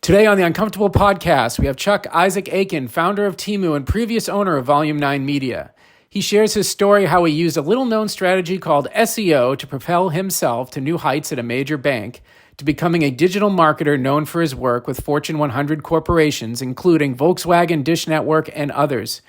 Today on the Uncomfortable Podcast, we have Chuck Isaac Aikens, founder of Tymoo and previous owner of Volume 9 Media. He shares his story how he used a little-known strategy called SEO to propel himself to new heights at a major bank, to becoming a digital marketer known for his work with Fortune 100 corporations, including Volkswagen and Dish Network and others.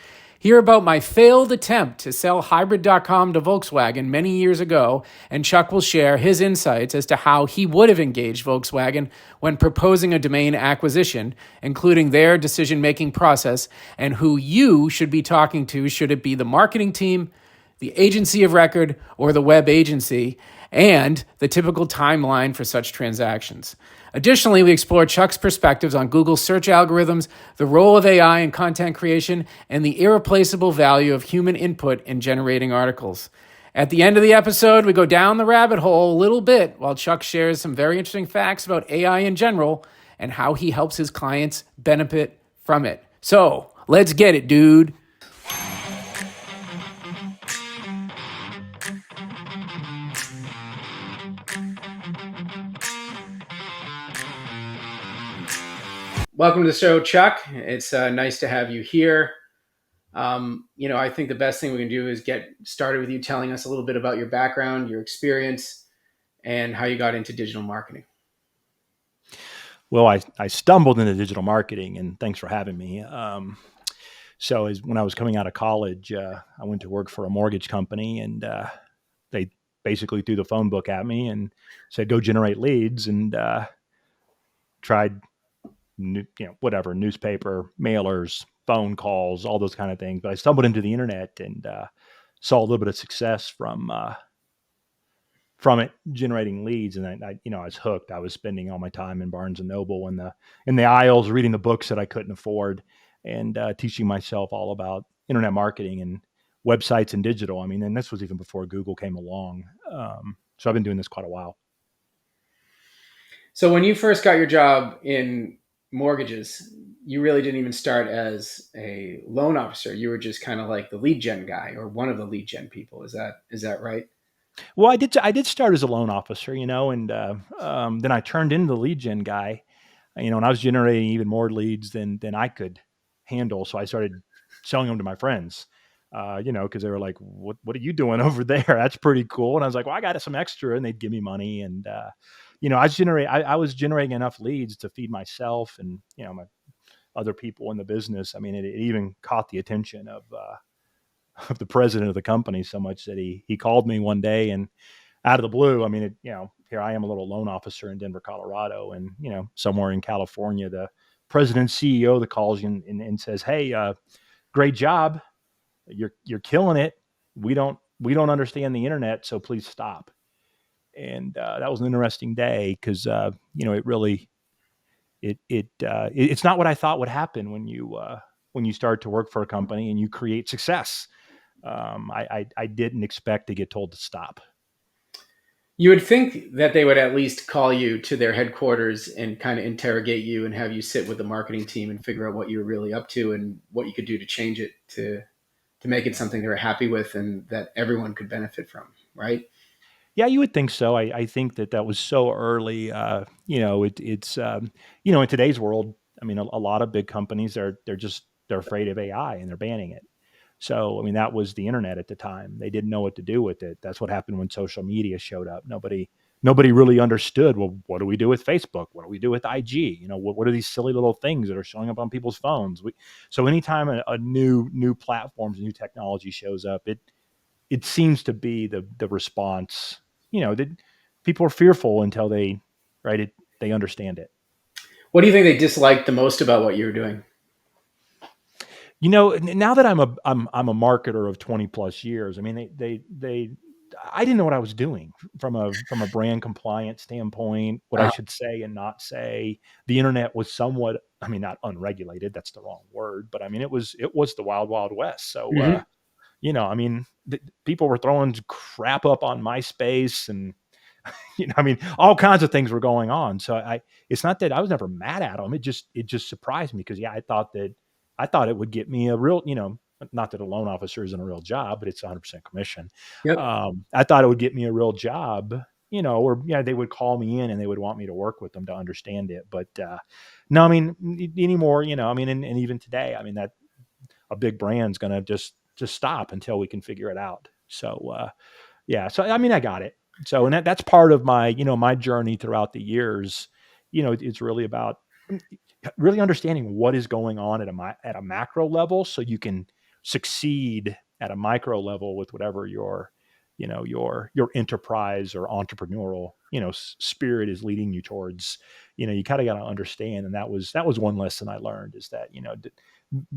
Hear about my failed attempt to sell hybrid.com to Volkswagen many years ago, and Chuck will share his insights as to how he would have engaged Volkswagen when proposing a domain acquisition, including their decision-making process, and who you should be talking to should it be the marketing team, the agency of record, or the web agency, and the typical timeline for such transactions. Additionally, we explore Chuck's perspectives on Google's search algorithms, the role of AI in content creation, and the irreplaceable value of human input in generating articles. At the end of the episode, we go down the rabbit hole a little bit while Chuck shares some very interesting facts about AI in general and how he helps his clients benefit from it. So, let's get it, dude. Welcome to the show, Chuck. It's nice to have you here. I think the best thing we can do is get started with you telling us a little bit about your background, your experience, and how you got into digital marketing. Well, I stumbled into digital marketing, and thanks for having me. When I was coming out of college, I went to work for a mortgage company, and they basically threw the phone book at me and said, go generate leads, and tried newspaper, mailers, phone calls, all those kind of things. But I stumbled into the internet and saw a little bit of success from it generating leads. And I was hooked. I was spending all my time in Barnes and Noble in the aisles, reading the books that I couldn't afford, and teaching myself all about internet marketing and websites and digital. And this was even before Google came along. So I've been doing this quite a while. So when you first got your job in mortgages, you really didn't even start as a loan officer. You were just kind of like the lead gen guy or one of the lead gen people. Is that right? Well, I did start as a loan officer, and then I turned into the lead gen guy, and I was generating even more leads than I could handle. So I started selling them to my friends, because they were like, what are you doing over there? That's pretty cool. And I was like, well, I got some extra, and they'd give me money. And, I was generating enough leads to feed myself and, my other people in the business. It even caught the attention of the president of the company so much that he called me one day, and out of the blue, here I am, a little loan officer in Denver, Colorado, and, somewhere in California, the president CEO that calls you and says, hey, great job. You're killing it. We don't understand the internet, so please stop. And that was an interesting day because it really it's not what I thought would happen when you start to work for a company and you create success. I didn't expect to get told to stop. You would think that they would at least call you to their headquarters and kind of interrogate you and have you sit with the marketing team and figure out what you're really up to and what you could do to change it to make it something they were happy with and that everyone could benefit from, right? Yeah, you would think so. I think that was so early. It's in today's world, a lot of big companies they're afraid of AI and they're banning it. So, that was the internet at the time. They didn't know what to do with it. That's what happened when social media showed up. Nobody really understood, well, what do we do with Facebook? What do we do with IG? What are these silly little things that are showing up on people's phones? So anytime a new platforms, new technology shows up, it seems to be the response, that people are fearful until they understand it. What do you think they disliked the most about what you were doing? Now that I'm a marketer of 20 plus years, I didn't know what I was doing from a brand compliance standpoint, what I should say and not say. The internet was somewhat, not unregulated, that's the wrong word, but it was the wild, wild west. So, people were throwing crap up on MySpace and, all kinds of things were going on. So it's not that I was never mad at them. It just surprised me because, I thought it would get me a real, not that a loan officer isn't a real job, but it's 100% commission. Yep. I thought it would get me a real job or they would call me in and they would want me to work with them to understand it. But no, I mean, anymore, I mean, and even today, I mean, that a big brand's going to just stop until we can figure it out. So, yeah. So, I mean, I got it. So, and that's part of my, my journey throughout the years. It's really about really understanding what is going on at a macro level, so you can succeed at a micro level with whatever your enterprise or entrepreneurial spirit is leading you towards. You kind of got to understand, and that was one lesson I learned, is that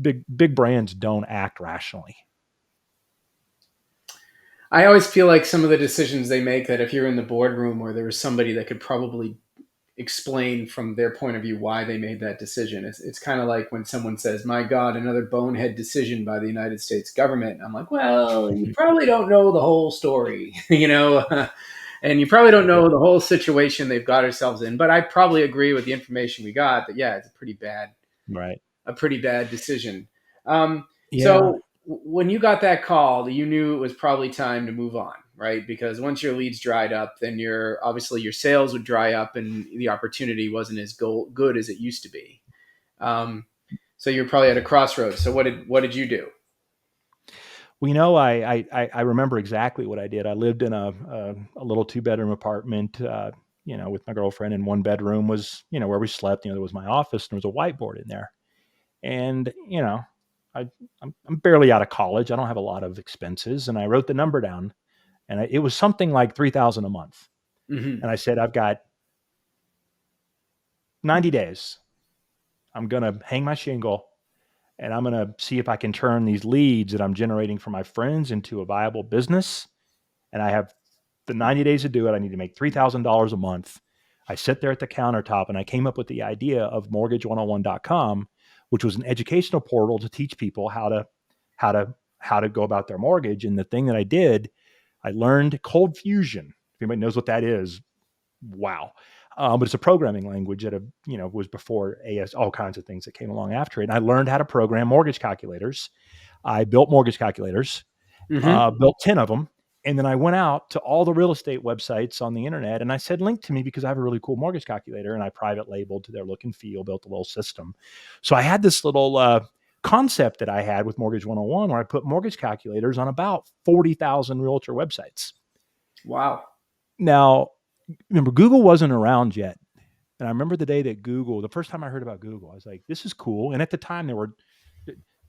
big brands don't act rationally. I always feel like some of the decisions they make, that if you're in the boardroom or there was somebody that could probably explain from their point of view why they made that decision. It's kind of like when someone says, "My God, another bonehead decision by the United States government." I'm like, well, you probably don't know the whole story, and you probably don't know the whole situation they've got ourselves in. But I probably agree with the information we got that, yeah, it's Right. a pretty bad decision. Yeah. So when you got that call, you knew it was probably time to move on, right? Because once your leads dried up, then obviously your sales would dry up, and the opportunity wasn't as good as it used to be. So you're probably at a crossroads. So what did you do? Well, I remember exactly what I did. I lived in a little 2-bedroom apartment, with my girlfriend, and one bedroom was, where we slept. There was my office, and there was a whiteboard in there. And, I'm barely out of college. I don't have a lot of expenses. And I wrote the number down, and it was something like 3,000 a month. Mm-hmm. And I said, I've got 90 days. I'm going to hang my shingle, and I'm going to see if I can turn these leads that I'm generating for my friends into a viable business. And I have the 90 days to do it. I need to make $3,000 a month. I sit there at the countertop, and I came up with the idea of mortgage101.com, which was an educational portal to teach people how to go about their mortgage. And the thing that I did, I learned Cold Fusion. If anybody knows what that is, wow. But it's a programming language that was before AS, all kinds of things that came along after it. And I learned how to program mortgage calculators. I built mortgage calculators, Mm-hmm. built 10 of them. And then I went out to all the real estate websites on the internet, and I said, link to me, because I have a really cool mortgage calculator. And I private labeled to their look and feel, built a little system. So I had this little concept that I had with Mortgage 101, where I put mortgage calculators on about 40,000 realtor websites. Wow. Now, remember, Google wasn't around yet. And I remember the day that the first time I heard about Google, I was like, this is cool. And at the time, there were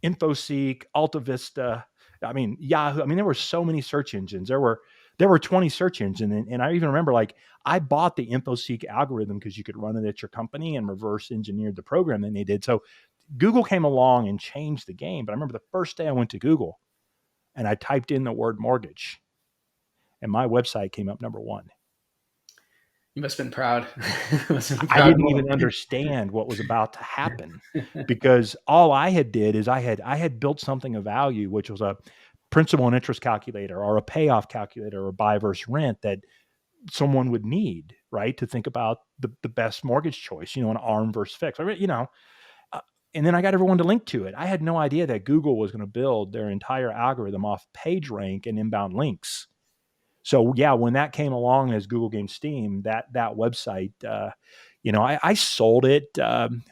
InfoSeek, Alta Vista, I mean, Yahoo. I mean, there were so many search engines. There were 20 search engines. And I even remember, like, I bought the InfoSeek algorithm because you could run it at your company and reverse engineered the program that they did. So Google came along and changed the game. But I remember the first day I went to Google and I typed in the word mortgage, and my website came up number one. You must have been proud. I didn't even understand what was about to happen, because all I had did is I had built something of value, which was a principal and interest calculator, or a payoff calculator, or buy versus rent, that someone would need, right, to think about the best mortgage choice, an ARM versus fixed, and then I got everyone to link to it. I had no idea that Google was going to build their entire algorithm off page rank and inbound links. So yeah, when that came along as Google gained steam, that website, I sold it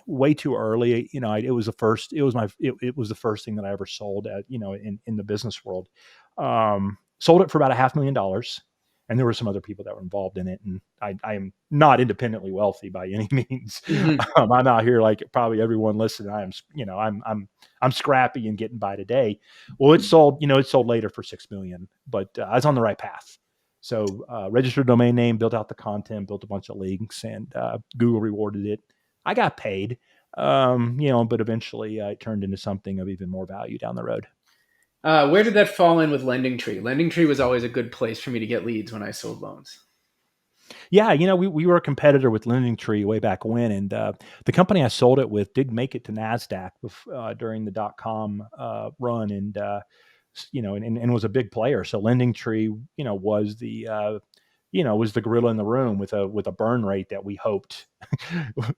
way too early. It was the first. It was the first thing that I ever sold at, in the business world. Sold it for about $500,000, and there were some other people that were involved in it. And I am not independently wealthy by any means. Mm-hmm. I'm out here like probably everyone listening. I'm scrappy and getting by today. Well, it sold later for $6 million, but I was on the right path. So registered domain name, built out the content, built a bunch of links, and Google rewarded it. I got paid, but eventually it turned into something of even more value down the road. Where did that fall in with LendingTree? LendingTree was always a good place for me to get leads when I sold loans. Yeah, we were a competitor with LendingTree way back when, and the company I sold it with did make it to NASDAQ during the .com run, and and was a big player. So LendingTree, was the gorilla in the room with a burn rate that we hoped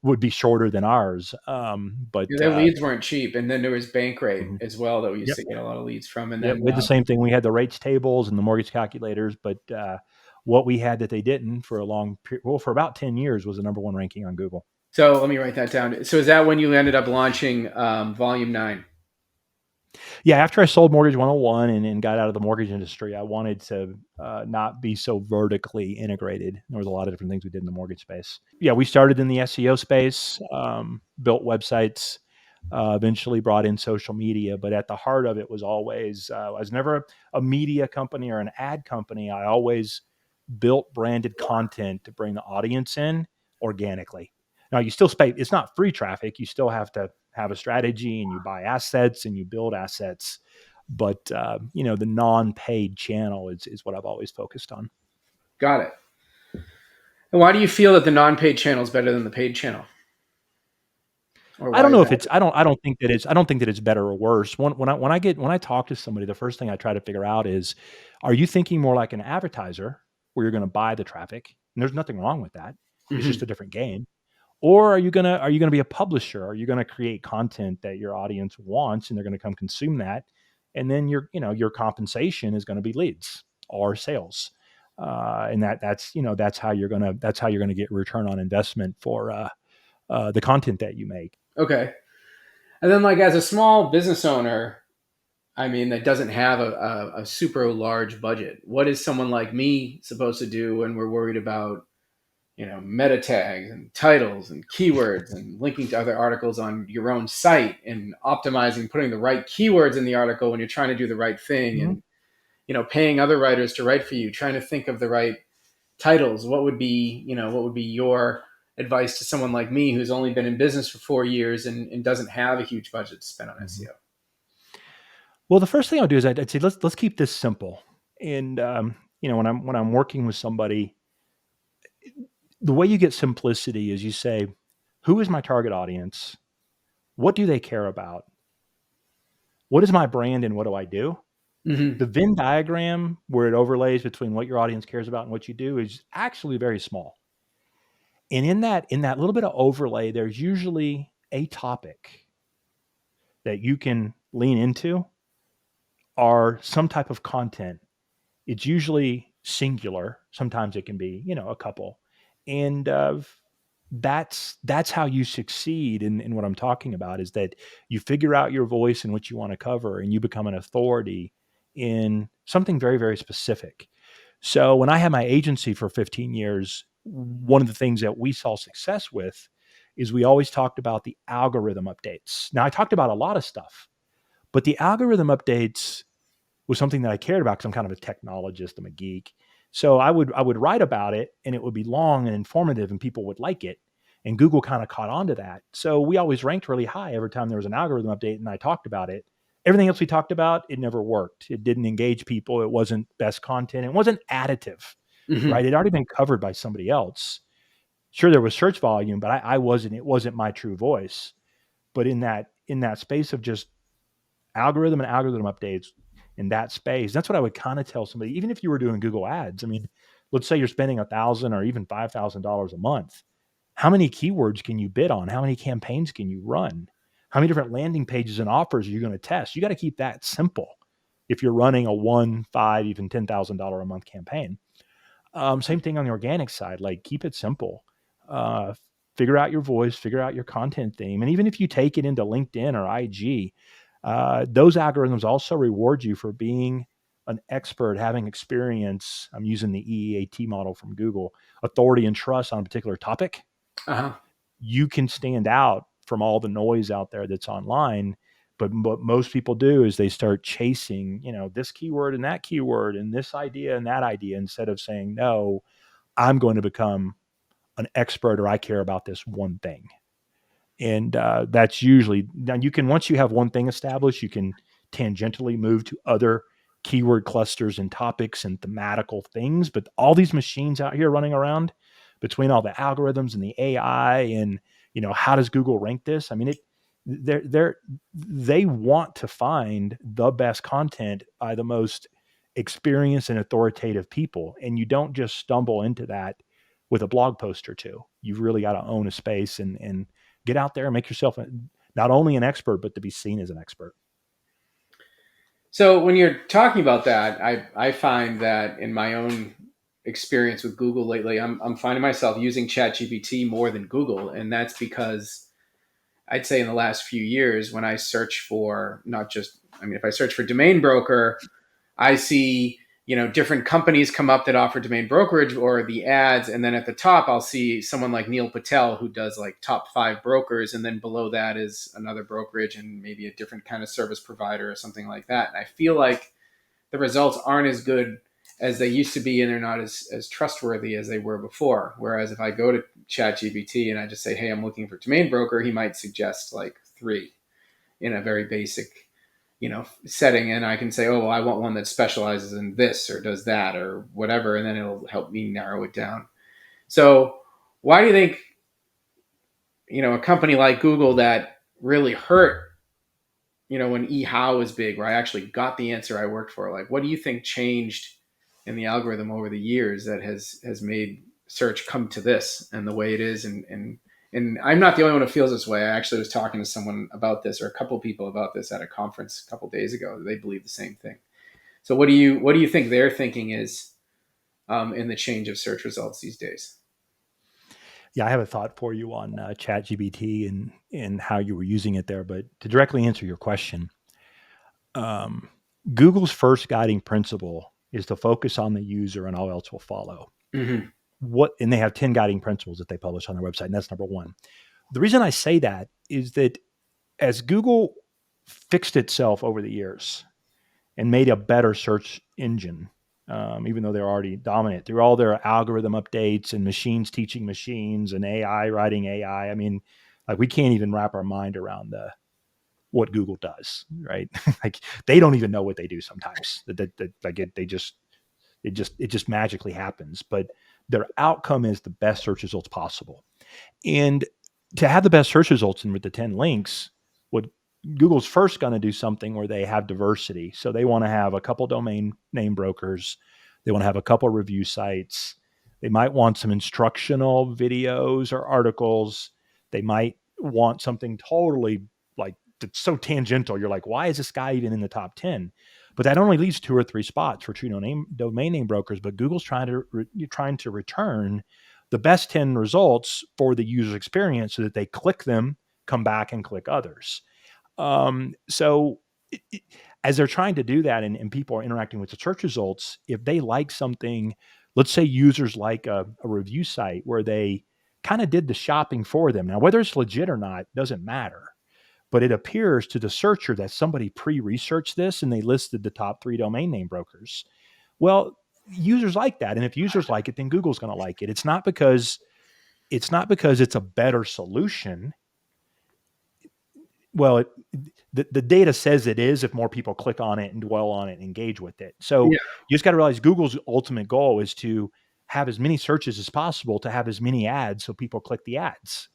would be shorter than ours. But Yeah, their leads weren't cheap, and then there was Bankrate mhm. as well that we used Yep, to get a lot of leads from. And yep, then we had the same thing. We had the rates tables and the mortgage calculators, but what we had that they didn't for a long period, well, for about 10 years was the number one ranking on Google. So let me write that down. So is that when you ended up launching Volume 9? Yeah, after I sold Mortgage 101 and got out of the mortgage industry, I wanted to not be so vertically integrated. There was a lot of different things we did in the mortgage space. Yeah, we started in the SEO space, built websites, eventually brought in social media, but at the heart of it was always, I was never a media company or an ad company. I always built branded content to bring the audience in organically. Now you still pay, it's not free traffic. You still have to have a strategy and you buy assets and you build assets. But, the non-paid channel is what I've always focused on. Got it. And why do you feel that the non-paid channel is better than the paid channel? Or I why don't is know if that? I don't think that it's better or worse. When I talk to somebody, the first thing I try to figure out is, are you thinking more like an advertiser where you're going to buy the traffic? And there's nothing wrong with that. It's just Mm-hmm. a different game. Or are you gonna be a publisher? Are you gonna create content that your audience wants and they're gonna come consume that? And then your compensation is gonna be leads or sales. And that's how you're gonna get return on investment for the content that you make. Okay. And then, like, as a small business owner, I mean, that doesn't have a super large budget, what is someone like me supposed to do when we're worried about, meta tags and titles and keywords and linking to other articles on your own site and optimizing, putting the right keywords in the article when you're trying to do the right thing, Mhm. and, paying other writers to write for you, trying to think of the right titles? What would be your advice to someone like me who's only been in business for 4 years and doesn't have a huge budget to spend on Mhm. SEO? Well, the first thing I'll do is I'd say let's keep this simple. And when I'm working with somebody, the way you get simplicity is you say, who is my target audience? What do they care about? What is my brand and what do I do? Mm-hmm. The Venn diagram where it overlays between what your audience cares about and what you do is actually very small. And in that little bit of overlay, there's usually a topic that you can lean into or some type of content. It's usually singular. Sometimes it can be, a couple. And that's how you succeed in what I'm talking about is that you figure out your voice and what you want to cover and you become an authority in something very, very specific. So when I had my agency for 15 years, one of the things that we saw success with is we always talked about the algorithm updates. Now I talked about a lot of stuff, but the algorithm updates was something that I cared about because I'm kind of a technologist, I'm a geek. So I would write about it and it would be long and informative and people would like it. And Google kind of caught on to that. So we always ranked really high every time there was an algorithm update and I talked about it. Everything else we talked about, it never worked. It didn't engage people. It wasn't best content. It wasn't additive, Mm-hmm. right? It had already been covered by somebody else. Sure, there was search volume, but it wasn't my true voice. But in that space of just algorithm and algorithm updates in that space. That's what I would kind of tell somebody, even if you were doing Google ads. I mean, let's say you're spending $1,000 or even $5,000 a month. How many keywords can you bid on? How many campaigns can you run? How many different landing pages and offers are you going to test? You got to keep that simple if you're running a one, five, even $10,000 a month campaign. Same thing on the organic side. Like keep it simple. Uh, Figure out your voice, figure out your content theme, and even if you take it into LinkedIn or IG, those algorithms also reward you for being an expert, having experience. I'm using the EEAT model from Google, authority and trust on a particular topic. Uh-huh. You can stand out from all the noise out there that's online. But what most people do is they start chasing, this keyword and that keyword and this idea and that idea instead of saying, no, I'm going to become an expert or I care about this one thing. And that's usually now you can once you have one thing established, you can tangentially move to other keyword clusters and topics and thematical things. But all these machines out here running around between all the algorithms and the AI and how does Google rank this? I mean, they want to find the best content by the most experienced and authoritative people, and you don't just stumble into that with a blog post or two. You've really got to own a space and get out there and make yourself not only an expert, but to be seen as an expert. So when you're talking about that, I find that in my own experience with Google lately. I'm finding myself using ChatGPT more than Google, and that's because I'd say in the last few years, when I search for not just, I mean, if I search for domain broker, I see, different companies come up that offer domain brokerage or the ads. And then at the top, I'll see someone like Neil Patel who does like top 5 brokers. And then below that is another brokerage and maybe a different kind of service provider or something like that. And I feel like the results aren't as good as they used to be, and they're not as trustworthy as they were before. Whereas if I go to ChatGPT and I just say, hey, I'm looking for domain broker, he might suggest like 3 in a very basic setting, and I can say, oh, well, I want one that specializes in this or does that or whatever, and then it'll help me narrow it down. So why do you think a company like Google that really hurt when eHow was big, where I actually got the answer I worked for, like what do you think changed in the algorithm over the years that has made search come to this and the way it is? And I'm not the only one who feels this way. I actually was talking to someone about this, or a couple of people about this at a conference a couple of days ago. They believe the same thing. So what do you think their thinking is in the change of search results these days? Yeah, I have a thought for you on ChatGPT and how you were using it there. But to directly answer your question, um, Google's first guiding principle is to focus on the user, and all else will follow. Mm-hmm. And they have 10 guiding principles that they publish on their website, and that's number one. The reason I say that is that as Google fixed itself over the years and made a better search engine, even though they're already dominant through all their algorithm updates and machines teaching machines and AI writing AI. I mean, like we can't even wrap our mind around what Google does, right? Like they don't even know what they do sometimes. Like it just magically happens. But their outcome is the best search results possible. And to have the best search results and with the 10 links, what Google's first going to do something where they have diversity. So they want to have a couple domain name brokers. They want to have a couple review sites. They might want some instructional videos or articles. They might want something totally like that's so tangential. You're like, why is this guy even in the top 10? But that only leaves 2 or 3 spots for true domain name brokers. But Google's trying to return the best 10 results for the user experience so that they click them, come back and click others. So as they're trying to do that and people are interacting with the search results, if they like something, let's say users like a review site where they kind of did the shopping for them. Now, whether it's legit or not doesn't matter, but it appears to the searcher that somebody pre-researched this and they listed the top 3 domain name brokers. Well, users like that. And if users like it, then Google's going to like it. It's not because it's a better solution. Well, the data says it is if more people click on it and dwell on it and engage with it. So Yeah, you just got to realize Google's ultimate goal is to have as many searches as possible, to have as many ads so people click the ads.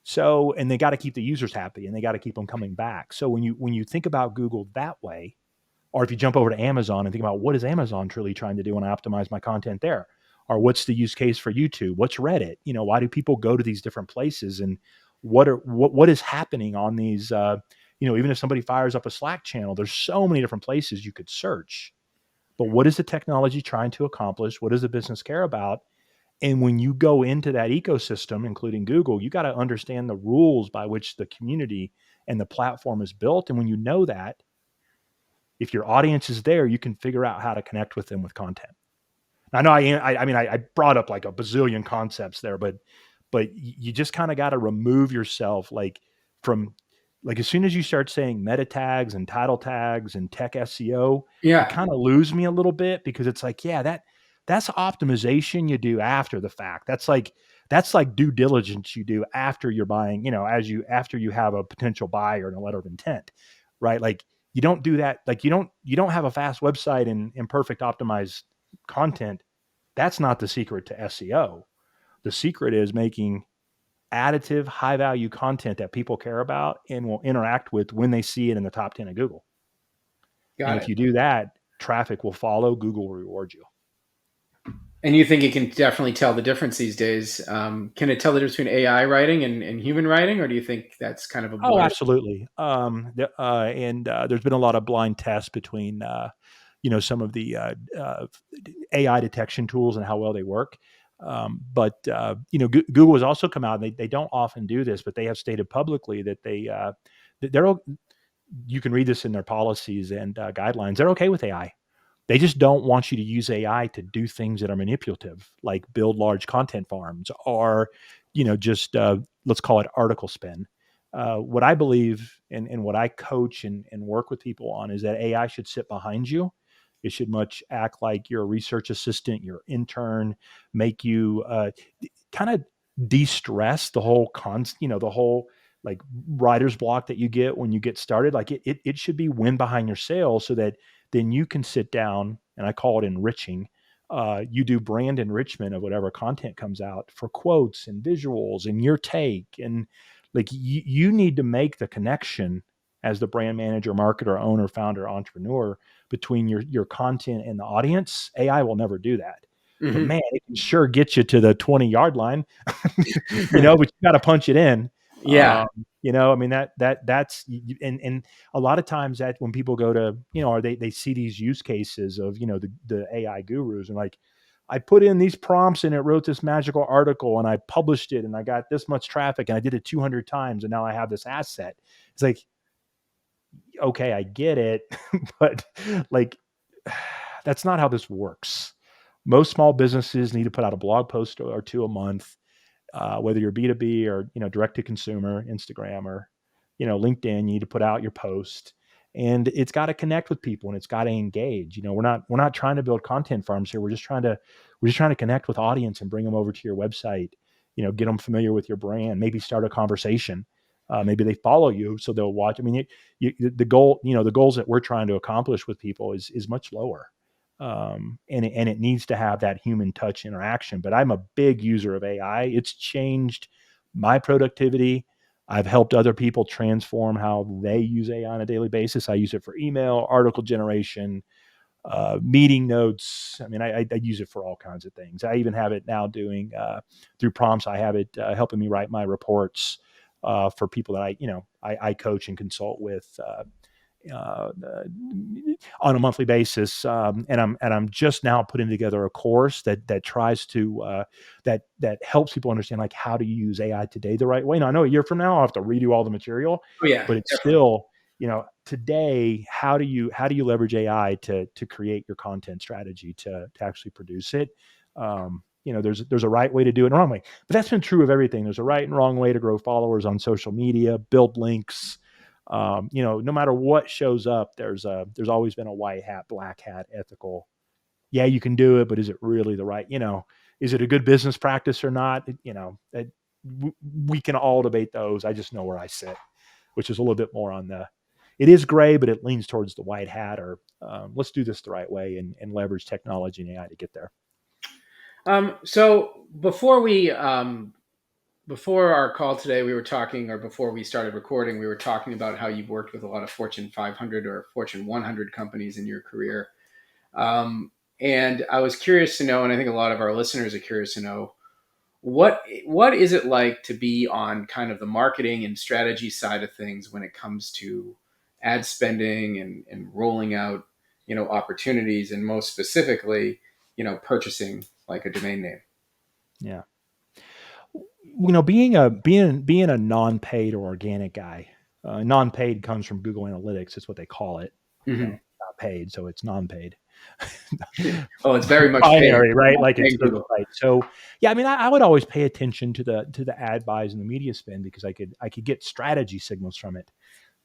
So, and they got to keep the users happy and they got to keep them coming back. So when you think about Google that way, or if you jump over to Amazon and think about what is Amazon truly trying to do when I optimize my content there? Or what's the use case for YouTube? What's Reddit? Why do people go to these different places? And what is happening on these? Even if somebody fires up a Slack channel, there's so many different places you could search. But what is the technology trying to accomplish? What does the business care about? And when you go into that ecosystem, including Google, you got to understand the rules by which the community and the platform is built. And when you know that, if your audience is there, you can figure out how to connect with them with content. I know I brought up like a bazillion concepts there, but you just kind of got to remove yourself from as soon as you start saying meta tags and title tags and tech SEO, you yeah, kind of lose me a little bit because it's like, yeah, that's optimization you do after the fact. That's like due diligence you do after you're buying, after you have a potential buyer and a letter of intent, right? Like you don't do that. Like you don't have a fast website and perfect optimized content. That's not the secret to SEO. The secret is making additive, high value content that people care about and will interact with when they see it in the top 10 of Google. And got if it. you do that, traffic will follow, Google will reward you. And you think it can definitely tell the difference these days? Can it tell the difference between AI writing and human writing, or do you think that's kind of a Oh, blur? absolutely. And there's been a lot of blind tests between some of the AI detection tools and how well they work. But Google has also come out, and they don't often do this, but they have stated publicly that they're, you can read this in their policies and guidelines. They're okay with AI. They just don't want you to use AI to do things that are manipulative, like build large content farms or, just let's call it article spin. What I believe and what I coach and work with people on is that AI should sit behind you. It should much act like your research assistant, your intern, make you kind of de-stress the whole the whole like writer's block that you get when you get started. Like it should be wind behind your sails so that then you can sit down, and I call it enriching. You do brand enrichment of whatever content comes out for quotes and visuals and your take. And like you need to make the connection as the brand manager, marketer, owner, founder, entrepreneur between your content and the audience. AI will never do that. Mm-hmm. But man, it can sure get you to the 20-yard line, but you got to punch it in. Yeah. I mean, that's, and a lot of times that when people go to, or they see these use cases of, the AI gurus and like, I put in these prompts and it wrote this magical article and I published it and I got this much traffic and I did it 200 times and now I have this asset. It's like, okay, I get it, but like, that's not how this works. Most small businesses need to put out a blog post or two a month, whether you're B2B or, direct to consumer, Instagram or, LinkedIn. You need to put out your post, and it's got to connect with people and it's got to engage. We're not trying to build content farms here. We're just trying to connect with audience and bring them over to your website, get them familiar with your brand, maybe start a conversation. Maybe they follow you, so they'll watch. I mean, the goals that we're trying to accomplish with people is much lower. And it needs to have that human touch interaction. But I'm a big user of AI. It's changed my productivity. I've helped other people transform how they use AI on a daily basis. I use it for email, article generation, meeting notes. I mean, I use it for all kinds of things. I even have it now doing through prompts. I have it helping me write my reports for people that I coach and consult with. On a monthly basis, and I'm just now putting together a course that tries to that helps people understand like how to use AI today the right way. Now I know a year from now I'll have to redo all the material, Oh, yeah, but it's definitely. still today how do you leverage AI to create your content strategy to actually produce it. There's a right way to do it and a wrong way, but that's been true of everything. There's a right and wrong way to grow followers on social media, build links. No matter what shows up, there's always been a white hat, black hat, ethical. Yeah, you can do it, but is it really the right? Is it a good business practice or not? We can all debate those. I just know where I sit, which is a little bit more on the. It is gray, but it leans towards the white hat, or let's do this the right way and leverage technology and AI to get there. So before our call today, we were talking, or before we started recording, we were talking about how you've worked with a lot of Fortune 500 or Fortune 100 companies in your career. And I was curious to know, and I think a lot of our listeners are curious to know, what is it like to be on kind of the marketing and strategy side of things when it comes to ad spending and rolling out, opportunities, and most specifically, purchasing like a domain name. Yeah. Being a non-paid or organic guy, non-paid comes from Google Analytics. It's what they call it. Mm-hmm. Not paid, so it's non-paid. Oh, it's very much binary, paid. right? Like it's Google. right. So yeah, I mean, I would always pay attention to the ad buys and the media spend because I could get strategy signals from it.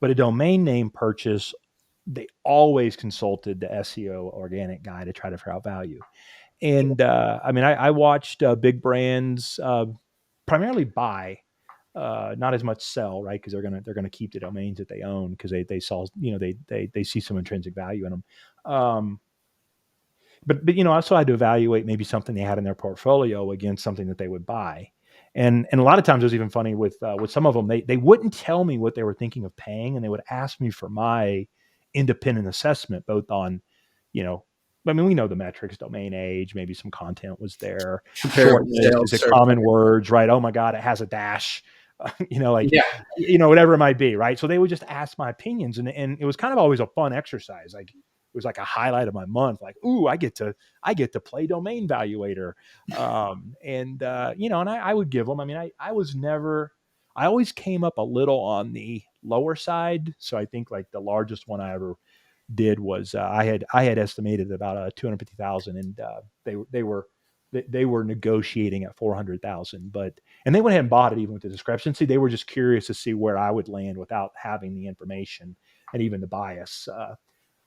But a domain name purchase, they always consulted the SEO organic guy to try to figure out value. And I mean, I watched big brands primarily buy, not as much sell, right? Because they're gonna keep the domains that they own because they saw they see some intrinsic value in them. But also had to evaluate maybe something they had in their portfolio against something that they would buy. And a lot of times it was even funny with some of them, they wouldn't tell me what they were thinking of paying, and they would ask me for my independent assessment, both on, I mean, we know the metrics, domain age, maybe some content was there, shortness, is it common words, right? Oh my God, it has a dash, Yeah. whatever it might be, right? So they would just ask my opinions, and it was kind of always a fun exercise. Like, was like a highlight of my month. Like, ooh, I get to play Domain Valuator. And I would give them, I mean, I always came up a little on the lower side. So I think like the largest one I ever did was I had estimated about 250,000, and they were negotiating at 400,000, and they went ahead and bought it even with the discrepancy. They were just curious to see where I would land without having the information and even the bias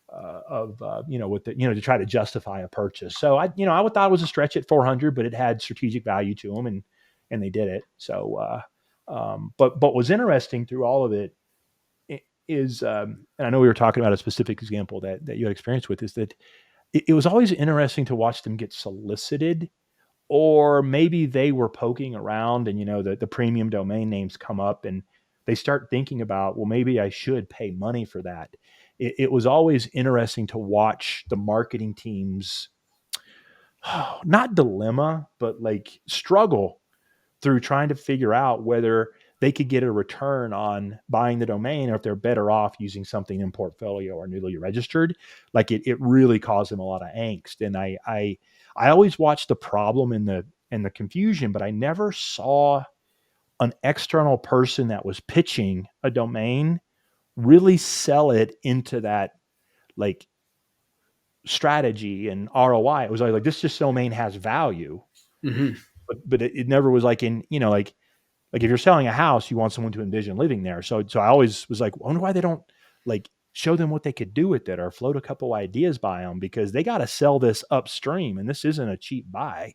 with the, to try to justify a purchase. So I thought it was a stretch at 400, but it had strategic value to them, and they did it. So, but what was interesting through all of it is, and I know we were talking about a specific example that you had experience with, is that it was always interesting to watch them get solicited, or maybe they were poking around and, the premium domain names come up and they start thinking about, well, maybe I should pay money for that. It was always interesting to watch the marketing teams, not dilemma, but like struggle through trying to figure out whether they could get a return on buying the domain, or if they're better off using something in portfolio or newly registered. Like it really caused them a lot of angst. And I always watched the problem in the confusion, but I never saw an external person that was pitching a domain really sell it into that like strategy and ROI. It was always like, this domain has value, but it never was like like if you're selling a house, you want someone to envision living there. So I always was like, I wonder why they don't like show them what they could do with it, or float a couple ideas by them, because they got to sell this upstream, and this isn't a cheap buy.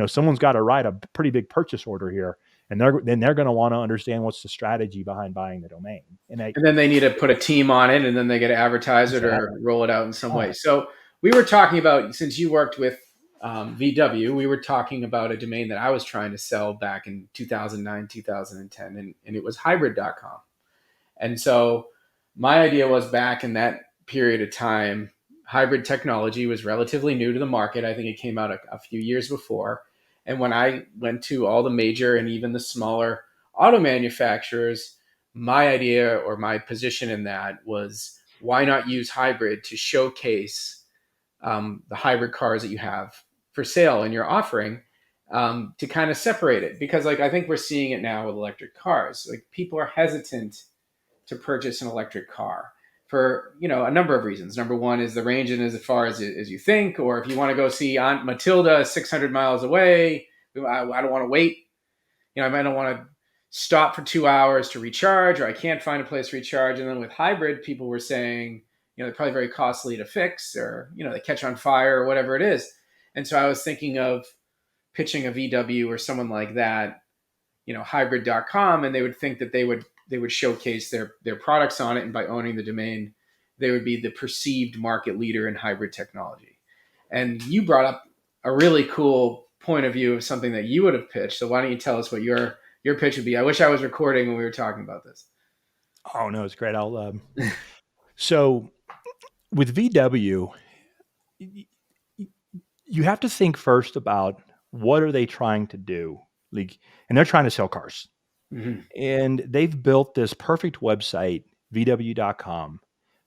Someone's got to write a pretty big purchase order here, and they're going to want to understand what's the strategy behind buying the domain. And then they need to put a team on it, and then they get to advertise it or roll it out in some way. So we were talking about, since you worked with VW, we were talking about a domain that I was trying to sell back in 2009, 2010, and it was hybrid.com. And so my idea was, back in that period of time, hybrid technology was relatively new to the market. I think it came out a few years before. And when I went to all the major and even the smaller auto manufacturers, my idea or my position in that was, why not use hybrid to showcase the hybrid cars that you have for sale in your offering, to kind of separate it? Because I think we're seeing it now with electric cars. Like, people are hesitant to purchase an electric car for, a number of reasons. Number one is the range isn't as far as you think, or if you want to go see Aunt Matilda 600 miles away, I don't want to wait. I might not want to stop for 2 hours to recharge, or I can't find a place to recharge. And then with hybrid, people were saying, they're probably very costly to fix, or, they catch on fire or whatever it is. And so I was thinking of pitching a VW or someone like that, hybrid.com, and they would think that they would showcase their products on it. And by owning the domain, they would be the perceived market leader in hybrid technology. And you brought up a really cool point of view of something that you would have pitched. So why don't you tell us what your pitch would be? I wish I was recording when we were talking about this. Oh no, it's great. So with VW, you have to think first about, what are they trying to do? And they're trying to sell cars. Mm-hmm. And they've built this perfect website, VW.com,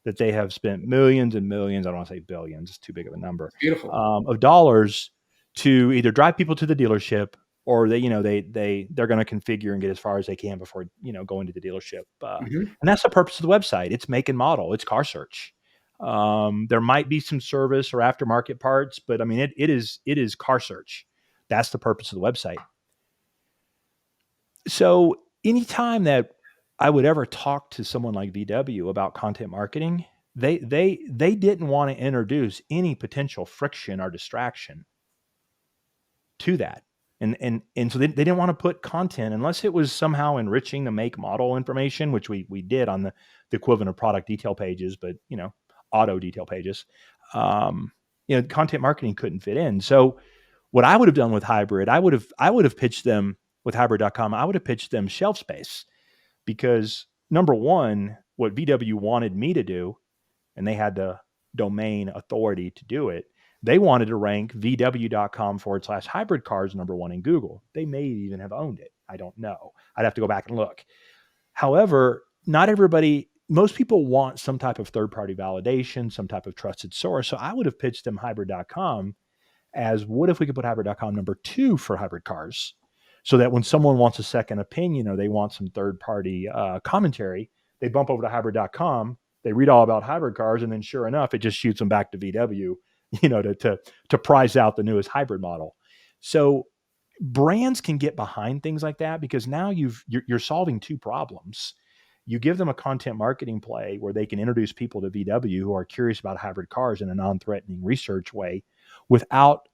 that they have spent millions and millions, I don't want to say billions, it's too big of a number, beautiful, of dollars to either drive people to the dealership, or they're going to configure and get as far as they can before, going to the dealership. And that's the purpose of the website. It's make and model. It's car search. There might be some service or aftermarket parts, but I mean, it is car search. That's the purpose of the website. So anytime that I would ever talk to someone like VW about content marketing, they didn't want to introduce any potential friction or distraction to that. And so they didn't want to put content unless it was somehow enriching the make model information, which we did on the equivalent of product detail pages, but auto detail pages. Content marketing couldn't fit in. So what I would have done with hybrid, I would have pitched them with hybrid.com. I would have pitched them shelf space, because number one, what VW wanted me to do, and they had the domain authority to do it, they wanted to rank VW.com/hybrid cars number one in Google. They may even have owned it. I don't know. I'd have to go back and look. However, not everybody most people want some type of third-party validation, some type of trusted source. So I would have pitched them hybrid.com as, what if we could put hybrid.com number 2 for hybrid cars, so that when someone wants a second opinion or they want some third-party commentary, they bump over to hybrid.com, they read all about hybrid cars, and then sure enough, it just shoots them back to VW, to price out the newest hybrid model. So brands can get behind things like that, because now you're solving two problems. You give them a content marketing play where they can introduce people to VW who are curious about hybrid cars in a non-threatening research way, without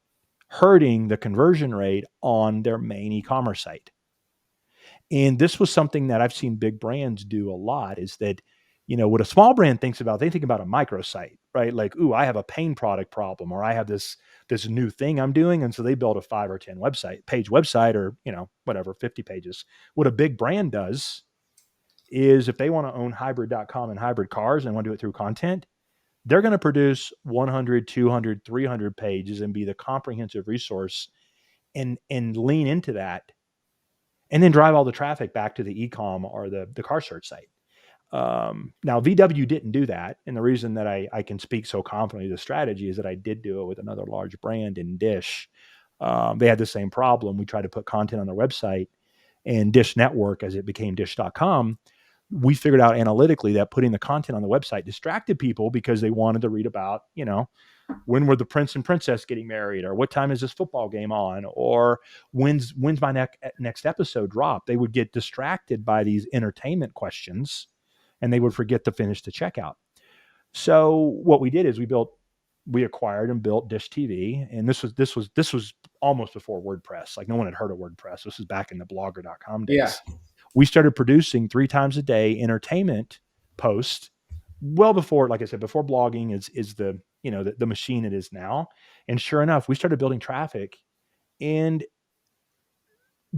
hurting the conversion rate on their main e-commerce site. And this was something that I've seen big brands do a lot, is that, what a small brand thinks about, they think about a microsite, right? Like, ooh, I have a pain product problem, or I have this new thing I'm doing. And so they build a 5 or 10 page website, or, whatever, 50 pages. What a big brand does is, if they want to own hybrid.com and hybrid cars and want to do it through content, they're going to produce 100, 200, 300 pages and be the comprehensive resource, and lean into that, and then drive all the traffic back to the e-com or the car search site. Now, VW didn't do that. And the reason that I can speak so confidently to the strategy is that I did do it with another large brand in Dish. They had the same problem. We tried to put content on their website, and Dish Network, as it became dish.com, we figured out analytically that putting the content on the website distracted people, because they wanted to read about, when were the prince and princess getting married, or what time is this football game on, or when's my next episode drop. They would get distracted by these entertainment questions, and they would forget to finish the checkout. So what we did is we acquired and built Dish TV. And this was almost before WordPress. Like, no one had heard of WordPress. This was back in the blogger.com days. Yeah. We started producing 3 times a day entertainment posts, well before, like I said, before blogging is the, the machine it is now. And sure enough, we started building traffic, and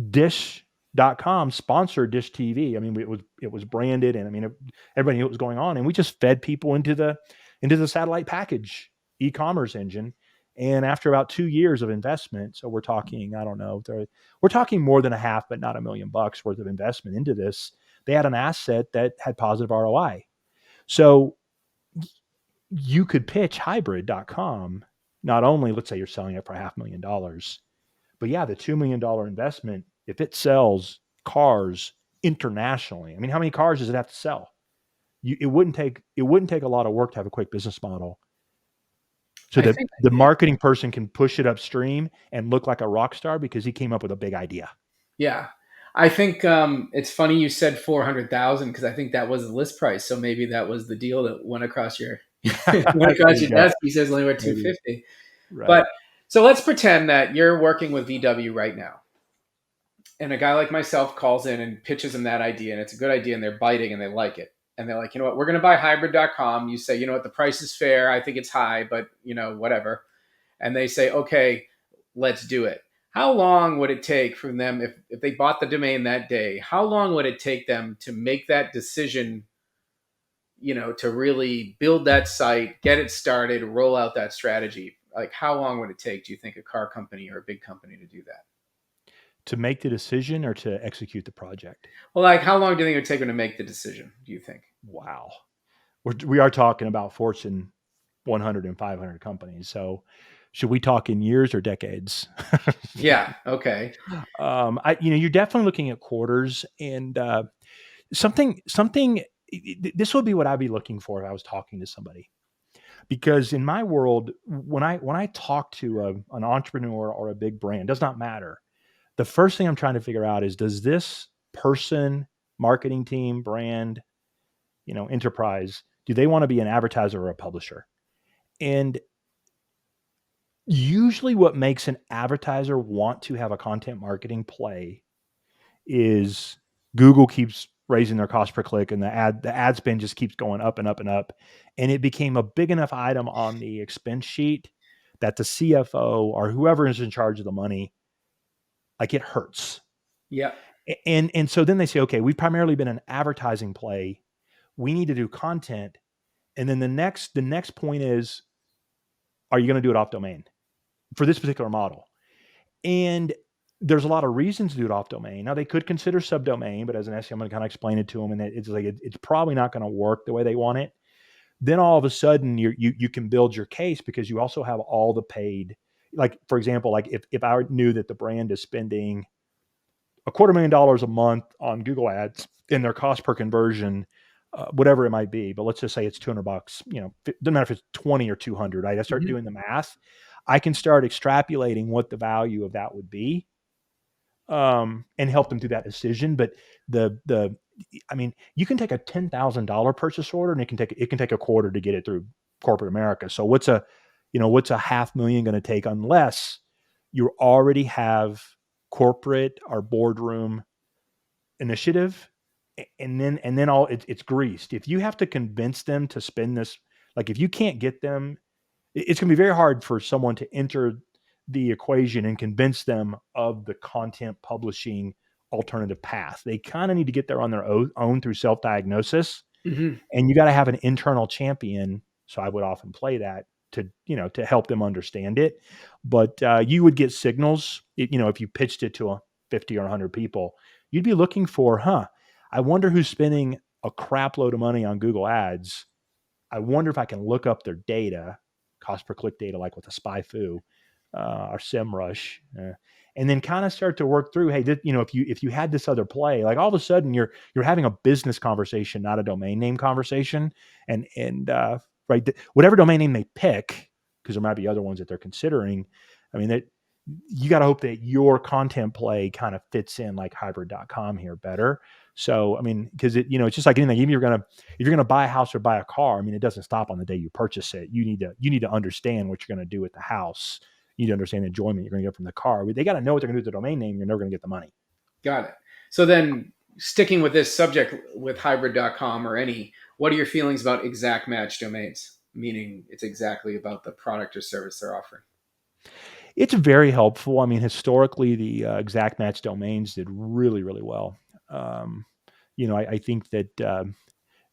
Dish.com sponsored Dish TV. I mean, it was branded, and I mean, everybody knew what was going on, and we just fed people into the satellite package e-commerce engine. And after about 2 years of investment, so we're talking, I don't know, we're talking more than $500,000, but not $1 million worth of investment into this. They had an asset that had positive ROI. So you could pitch hybrid.com, not only, let's say you're selling it for $500,000, but yeah, the $2 million investment, if it sells cars internationally, I mean, how many cars does it have to sell? It wouldn't take a lot of work to have a quick business model, so that the marketing person can push it upstream and look like a rock star because he came up with a big idea. Yeah. I think it's funny you said 400,000, because I think that was the list price. So maybe that was the deal that went across your desk. He says only worth 250. Right. But so let's pretend that you're working with VW right now, and a guy like myself calls in and pitches him that idea, and it's a good idea, and they're biting and they like it. And they're like, you know what, we're going to buy hybrid.com. You say, you know what, the price is fair. I think it's high, but whatever. And they say, okay, let's do it. How long would it take from them, if they bought the domain that day, how long would it take them to make that decision, to really build that site, get it started, roll out that strategy? Like, how long would it take, do you think, a car company or a big company to do that? To make the decision or to execute the project? Well, like, how long do you think it would take them to make the decision, do you think? Wow. We are talking about Fortune 100 and 500 companies. So should we talk in years or decades? Yeah. Okay. You're definitely looking at quarters, and something. This would be what I'd be looking for if I was talking to somebody, because in my world, when I talk to an entrepreneur or a big brand, does not matter. The first thing I'm trying to figure out is, does this person, marketing team, brand, enterprise, do they want to be an advertiser or a publisher? And usually what makes an advertiser want to have a content marketing play is Google keeps raising their cost per click, and the ad spend just keeps going up and up and up. And it became a big enough item on the expense sheet that the CFO or whoever is in charge of the money, like, it hurts. Yeah. And so then they say, okay, we've primarily been an advertising play. We need to do content. And then the next point is, are you going to do it off domain for this particular model? And there's a lot of reasons to do it off domain. Now they could consider subdomain, but as an SEO, I'm going to kind of explain it to them, and it's like it's probably not going to work the way they want it. Then all of a sudden you can build your case because you also have all the paid. Like for example, like if I knew that the brand is spending $250,000 a month on Google Ads and their cost per conversion, whatever it might be, but let's just say it's $200. Doesn't matter if it's 20 or 200. Right? I start doing the math. I can start extrapolating what the value of that would be, and help them through that decision. But I mean, you can take a $10,000 purchase order, and it can take a quarter to get it through corporate America. So what's a $500,000 going to take, unless you already have corporate or boardroom initiative, and then all it's greased. If you have to convince them to spend this, like if you can't get them, it's going to be very hard for someone to enter the equation and convince them of the content publishing alternative path. They kind of need to get there on their own through self-diagnosis. Mm-hmm. And you got to have an internal champion. So I would often play that to help them understand it. But you would get signals, if you pitched it to 50 or 100 people, you'd be looking for, I wonder who's spending a crap load of money on Google Ads. I wonder if I can look up their data, cost per click data, like with a SpyFu or SEMrush, and then kind of start to work through, hey, if you had this other play, like all of a sudden you're having a business conversation, not a domain name conversation, and right, whatever domain name they pick, because there might be other ones that they're considering. I mean, that you got to hope that your content play kind of fits in like hybrid.com here better. So, I mean, because it's just like anything. Even if you're gonna buy a house or buy a car, I mean, it doesn't stop on the day you purchase it. You need to understand what you're going to do with the house. You need to understand the enjoyment you're going to get from the car. They got to know what they're going to do with the domain name. You're never going to get the money. Got it. So then, sticking with this subject with hybrid.com or any, what are your feelings about exact match domains? Meaning it's exactly about the product or service they're offering. It's very helpful. I mean, historically, the exact match domains did really, really well. I think that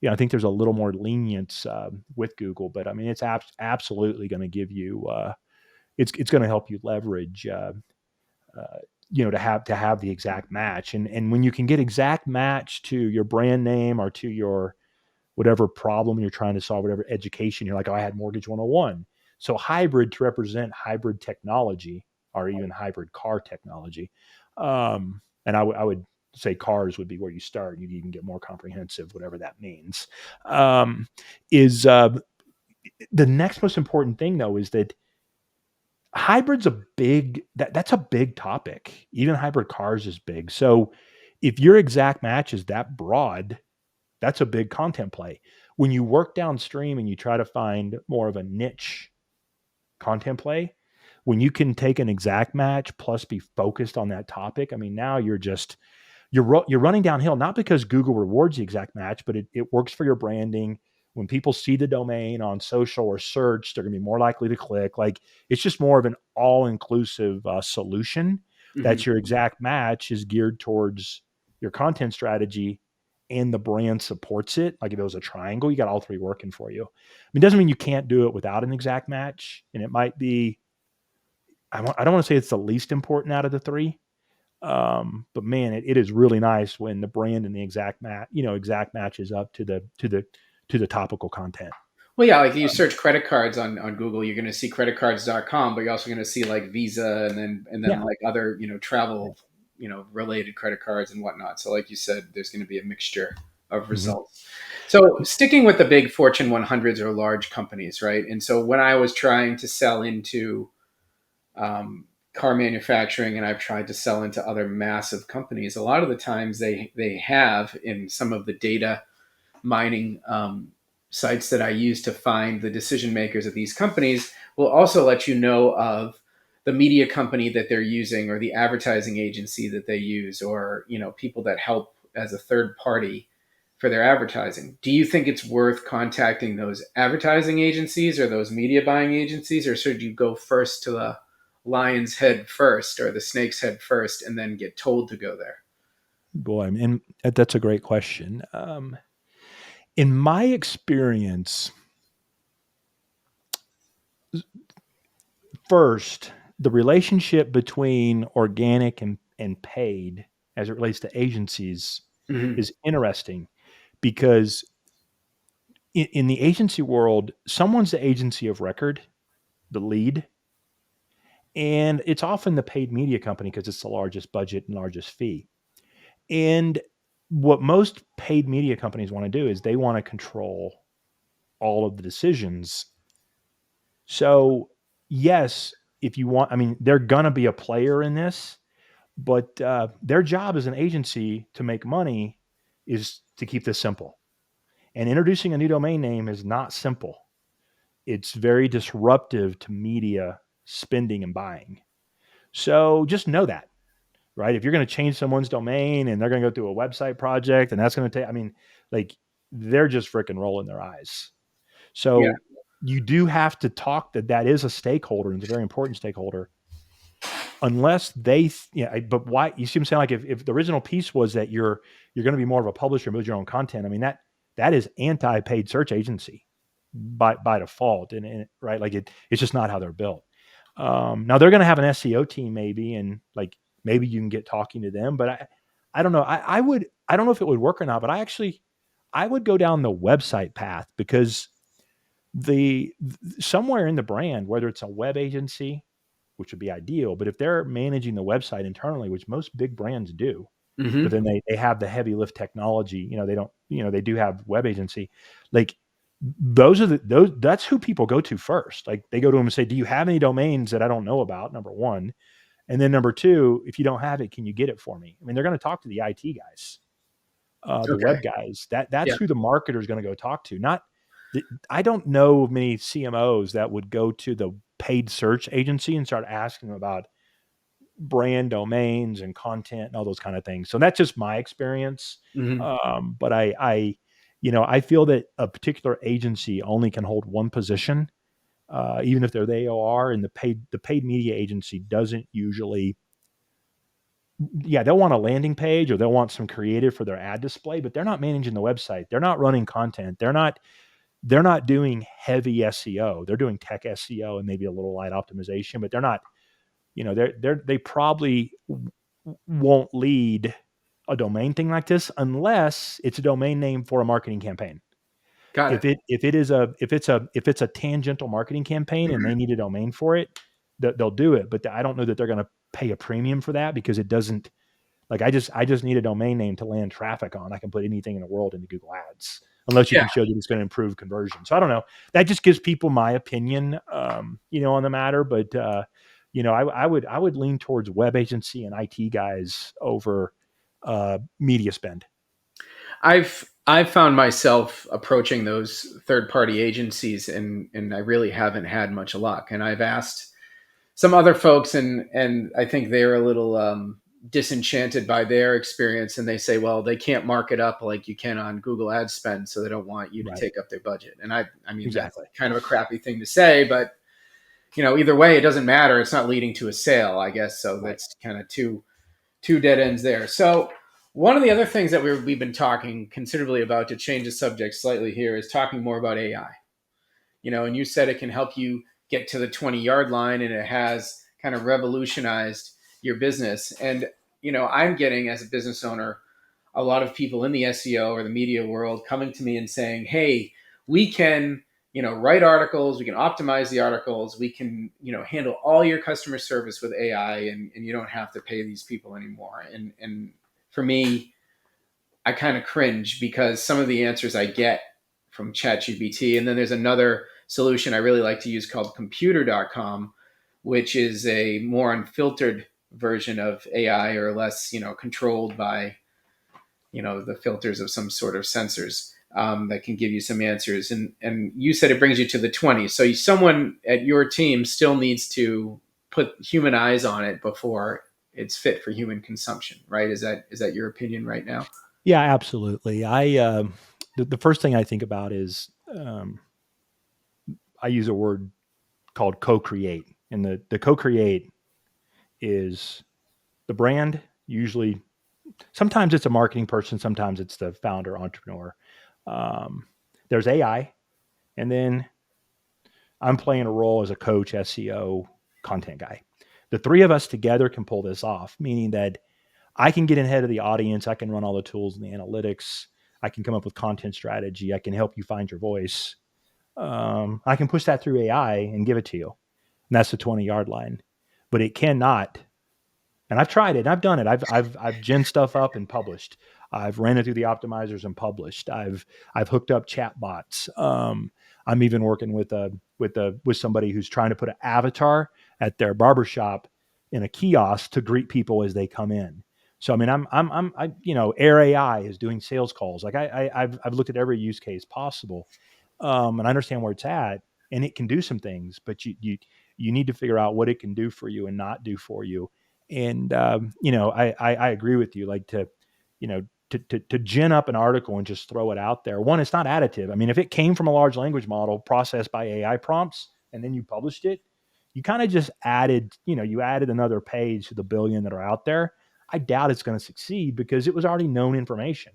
I think there's a little more lenience with Google, but I mean, it's absolutely going to give you. It's going to help you leverage. To have the exact match, and when you can get exact match to your brand name or to your whatever problem you're trying to solve, whatever education, you're like, oh, I had Mortgage 101. So hybrid to represent hybrid technology or even hybrid car technology. And I would say cars would be where you start. You can get more comprehensive, whatever that means. Is the next most important thing, though, is that hybrid's that's a big topic. Even hybrid cars is big. So if your exact match is that broad, that's a big content play. When you work downstream and you try to find more of a niche content play, when you can take an exact match plus be focused on that topic, I mean, now you're running downhill, not because Google rewards the exact match, but it works for your branding. When people see the domain on social or search, they're going to be more likely to click. Like, it's just more of an all-inclusive solution. That your exact match is geared towards your content strategy and the brand supports it. Like if it was a triangle, you got all three working for you. I mean, it doesn't mean you can't do it without an exact match. And it might be, I don't want to say it's the least important out of the three. But man, it is really nice when the brand and the exact matches up to the topical content. Well, yeah, like you search credit cards on Google, you're going to see creditcards.com, but you're also going to see like Visa and then Yeah. like other, travel, related credit cards and whatnot. So like you said, there's going to be a mixture of results. So sticking with the big Fortune 100s or large companies, right? And so when I was trying to sell into car manufacturing and I've tried to sell into other massive companies, a lot of the times they have in some of the data mining sites that I use to find the decision makers of these companies will also let you know of the media company that they're using or the advertising agency that they use or people that help as a third party for their advertising. Do you think it's worth contacting those advertising agencies or those media buying agencies, or should you go first to the lion's head first or the snake's head first and then get told to go there? Boy, and that's a great question. In my experience, first, the relationship between organic and paid as it relates to agencies Hmm. is interesting because in the agency world, someone's the agency of record, the lead, and it's often the paid media company because it's the largest budget and largest fee. And what most paid media companies want to do is they want to control all of the decisions. So, yes, if you want, I mean, they're going to be a player in this, but their job as an agency to make money is to keep this simple. And introducing a new domain name is not simple. It's very disruptive to media spending and buying. So just know that, right? If you're going to change someone's domain and they're going to go through a website project and that's going to take, I mean, like they're just freaking rolling their eyes. Yeah. So you do have to talk that is a stakeholder and it's a very important stakeholder unless they, yeah, but why, you see what I'm saying? Like if the original piece was that you're going to be more of a publisher, build your own content. I mean, that is anti-paid search agency by default. And right. Like it's just not how they're built. Now they're going to have an SEO team maybe, and like, maybe you can get talking to them, but I don't know. I don't know if it would work or not, but I would go down the website path because somewhere in the brand, whether it's a web agency, which would be ideal, but if they're managing the website internally, which most big brands do, but Hmm. then they have the heavy lift technology, they don't, they do have web agency, like those that's who people go to first. Like they go to them and say, do you have any domains that I don't know about? Number one. And then number two, if you don't have it, can you get it for me? I mean, they're going to talk to the IT guys, the Okay. web guys. That's Yeah. who the marketer is going to go talk to. Not, I don't know of many CMOs that would go to the paid search agency and start asking them about brand domains and content and all those kind of things. So that's just my experience. Hmm. But I feel that a particular agency only can hold one position, even if they're the AOR, and the paid media agency doesn't usually. Yeah, they'll want a landing page or they'll want some creative for their ad display, but they're not managing the website. They're not running content. They're not doing heavy SEO. They're doing tech SEO and maybe a little light optimization, but they're not, they probably won't lead a domain thing like this unless it's a domain name for a marketing campaign. Got it. If it's a tangential marketing campaign and they need a domain for it, they'll do it. But I don't know that they're going to pay a premium for that because it doesn't, like, I just need a domain name to land traffic on. I can put anything in the world into Google Ads, unless you Yeah. can show that it's going to improve conversion. So I don't know. That just gives people my opinion, on the matter. But I would lean towards web agency and IT guys over media spend. I've found myself approaching those third party agencies, and I really haven't had much luck. And I've asked some other folks, and I think they're a little disenchanted by their experience, and they say, well, they can't mark it up like you can on Google Ad spend, so they don't want you to Right. take up their budget. And I mean that's Exactly. kind of a crappy thing to say, but either way, it doesn't matter. It's not leading to a sale, I guess. So Right. that's kind of two dead ends there. So one of the other things that we've been talking considerably about, to change the subject slightly here, is talking more about AI. And you said it can help you get to the 20-yard line, and it has kind of revolutionized your business. And I'm getting, as a business owner, a lot of people in the SEO or the media world coming to me and saying, hey, we can write articles, we can optimize the articles, we can handle all your customer service with AI, and you don't have to pay these people anymore. And for me, I kind of cringe because some of the answers I get from ChatGPT, and then there's another solution I really like to use called computer.com, which is a more unfiltered version of AI, or less controlled by the filters of some sort of sensors, that can give you some answers. And you said it brings you to the 20s. So someone at your team still needs to put human eyes on it before it's fit for human consumption, right? Is that your opinion right now? Yeah, absolutely. The first thing I think about is, I use a word called co-create, and the co-create is the brand. Usually, sometimes it's a marketing person, sometimes it's the founder entrepreneur. Um, there's AI, and then I'm playing a role as a coach, SEO, content guy. The three of us together can pull this off, meaning that I can get ahead of the audience. I can run all the tools and the analytics. I can come up with content strategy. I can help you find your voice. I can push that through AI and give it to you. And that's the 20-yard line. But it cannot, and I've tried it and I've done it. I've gen stuff up and published. I've ran it through the optimizers and published. I've hooked up chat bots. I'm even working with somebody who's trying to put an avatar at their barbershop in a kiosk to greet people as they come in. So I mean, Air AI is doing sales calls. Like I've looked at every use case possible, and I understand where it's at, and it can do some things, but you need to figure out what it can do for you and not do for you. And I agree with you. Like to gin up an article and just throw it out there. One, it's not additive. I mean, if it came from a large language model processed by AI prompts and then you published it, you kind of just added, you added another page to the billion that are out there. I doubt it's going to succeed because it was already known information.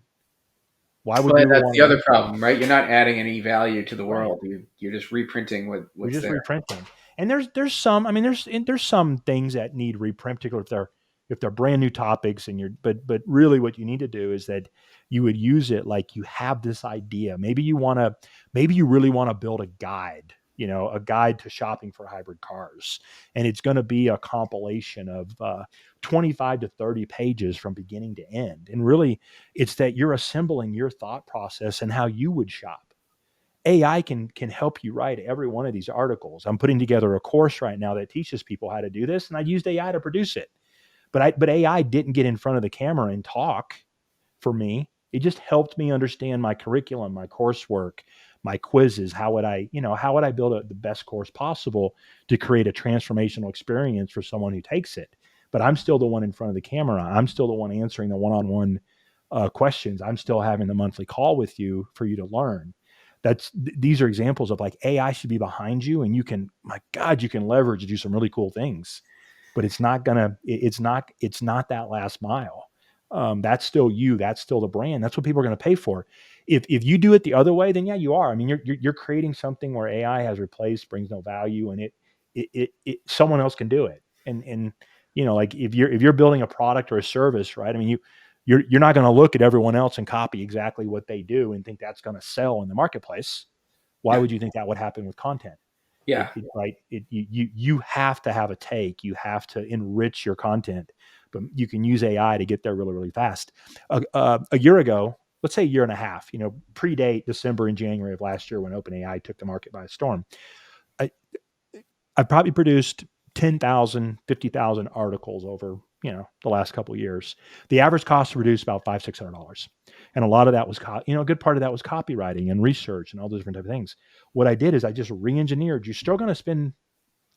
Why would Well, Google that's want the to other use it? problem, right? You're not adding any value to the Right. world. You're just reprinting You're what's just there. reprinting. And there's some, I mean, there's some things that need reprint, particularly if they're brand new topics and but really what you need to do is that you would use it like you have this idea. Maybe you really want to build a guide, a guide to shopping for hybrid cars. And it's going to be a compilation of 25 to 30 pages from beginning to end. And really it's that you're assembling your thought process and how you would shop. AI can help you write every one of these articles. I'm putting together a course right now that teaches people how to do this, and I used AI to produce it. But AI didn't get in front of the camera and talk for me. It just helped me understand my curriculum, my coursework, my quizzes. How would I build the best course possible to create a transformational experience for someone who takes it? But I'm still the one in front of the camera. I'm still the one answering the one-on-one questions. I'm still having the monthly call with you for you to learn. These are examples of like AI should be behind you, and my God, you can leverage to do some really cool things. But it's not that last mile. That's still you. That's still the brand. That's what people are going to pay for. If you do it the other way, then yeah, you are. I mean, you're creating something where AI has replaced, brings no value, and someone else can do it. And like if you're building a product or a service, right? I mean, you're not going to look at everyone else and copy exactly what they do and think that's going to sell in the marketplace. Why Yeah. would you think that would happen with content? Yeah. You have to have a take. You have to enrich your content, but you can use AI to get there really, really fast. A year ago, let's say a year and a half, predate December and January of last year when OpenAI took the market by storm. I've probably produced 10,000, 50,000 articles over, the last couple of years. The average cost to produce about $500-$600. And a lot of that was, a good part of that was copywriting and research and all those different type of things. What I did is I just re-engineered. You're still going to spend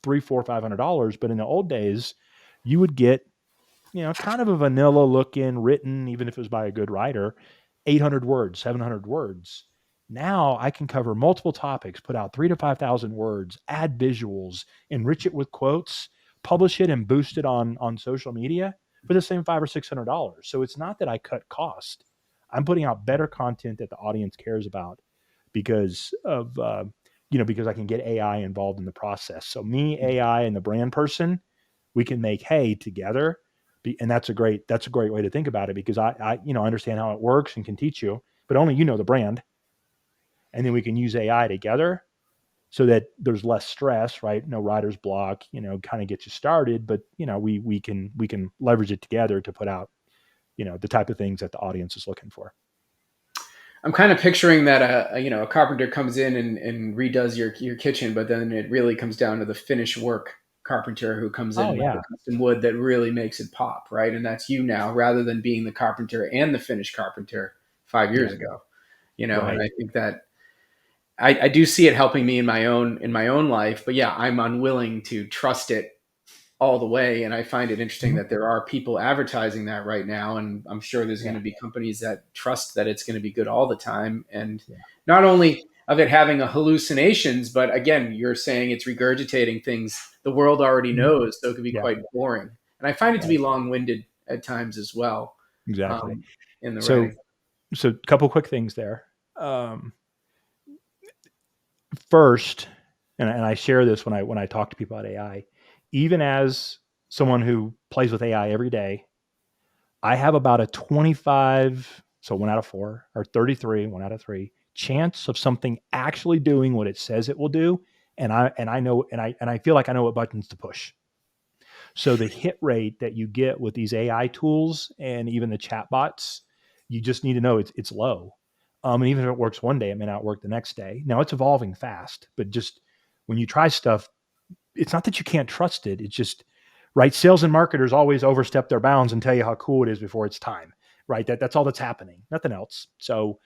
$300, $400, $500, but in the old days, you would get, kind of a vanilla looking written, even if it was by a good writer, 800 words, 700 words. Now I can cover multiple topics, put out 3,000 to 5,000 words, add visuals, enrich it with quotes, publish it and boost it on social media for the same $500 or $600. So it's not that I cut cost. I'm putting out better content that the audience cares about because of, because I can get AI involved in the process. So me, AI, and the brand person, we can make hay together. And that's a great way to think about it because I understand how it works and can teach you, but only the brand. And then we can use AI together so that there's less stress, right? No writer's block, kind of get you started, but we can leverage it together to put out, the type of things that the audience is looking for. I'm kind of picturing that a carpenter comes in and redoes your kitchen, but then it really comes down to the finish work carpenter who comes Oh in with the yeah. custom wood that really makes it pop, right? And that's you now, rather than being the carpenter and the finish carpenter 5 years Yeah. ago. And Right. I think that I do see it helping me in my own life, but yeah, I'm unwilling to trust it all the way. And I find it interesting Mhm. that there are people advertising that right now. And I'm sure there's going Yeah. to be companies that trust that it's going to be good all the time. And Yeah. not only of it having a hallucinations, but again, you're saying it's regurgitating things the world already Mhm. knows. So it can be Yeah. quite boring. And I find it to Right. be long winded at times as well, Exactly. um, in the So, writing. a couple quick things there. First, and I share this when I talk to people about AI, even as someone who plays with AI every day, I have about a 25, so 1 out of 4, or 33, 1 out of 3 chance of something actually doing what it says it will do. And I know, and I feel like I know what buttons to push. So the hit rate that you get with these AI tools and even the chatbots, you just need to know it's low. And even if it works one day, it may not work the next day. Now it's evolving fast, but just when you try stuff, it's not that you can't trust it. It's just, right. Sales and marketers always overstep their bounds and tell you how cool it is before it's time, right? That's all that's happening, nothing else. So,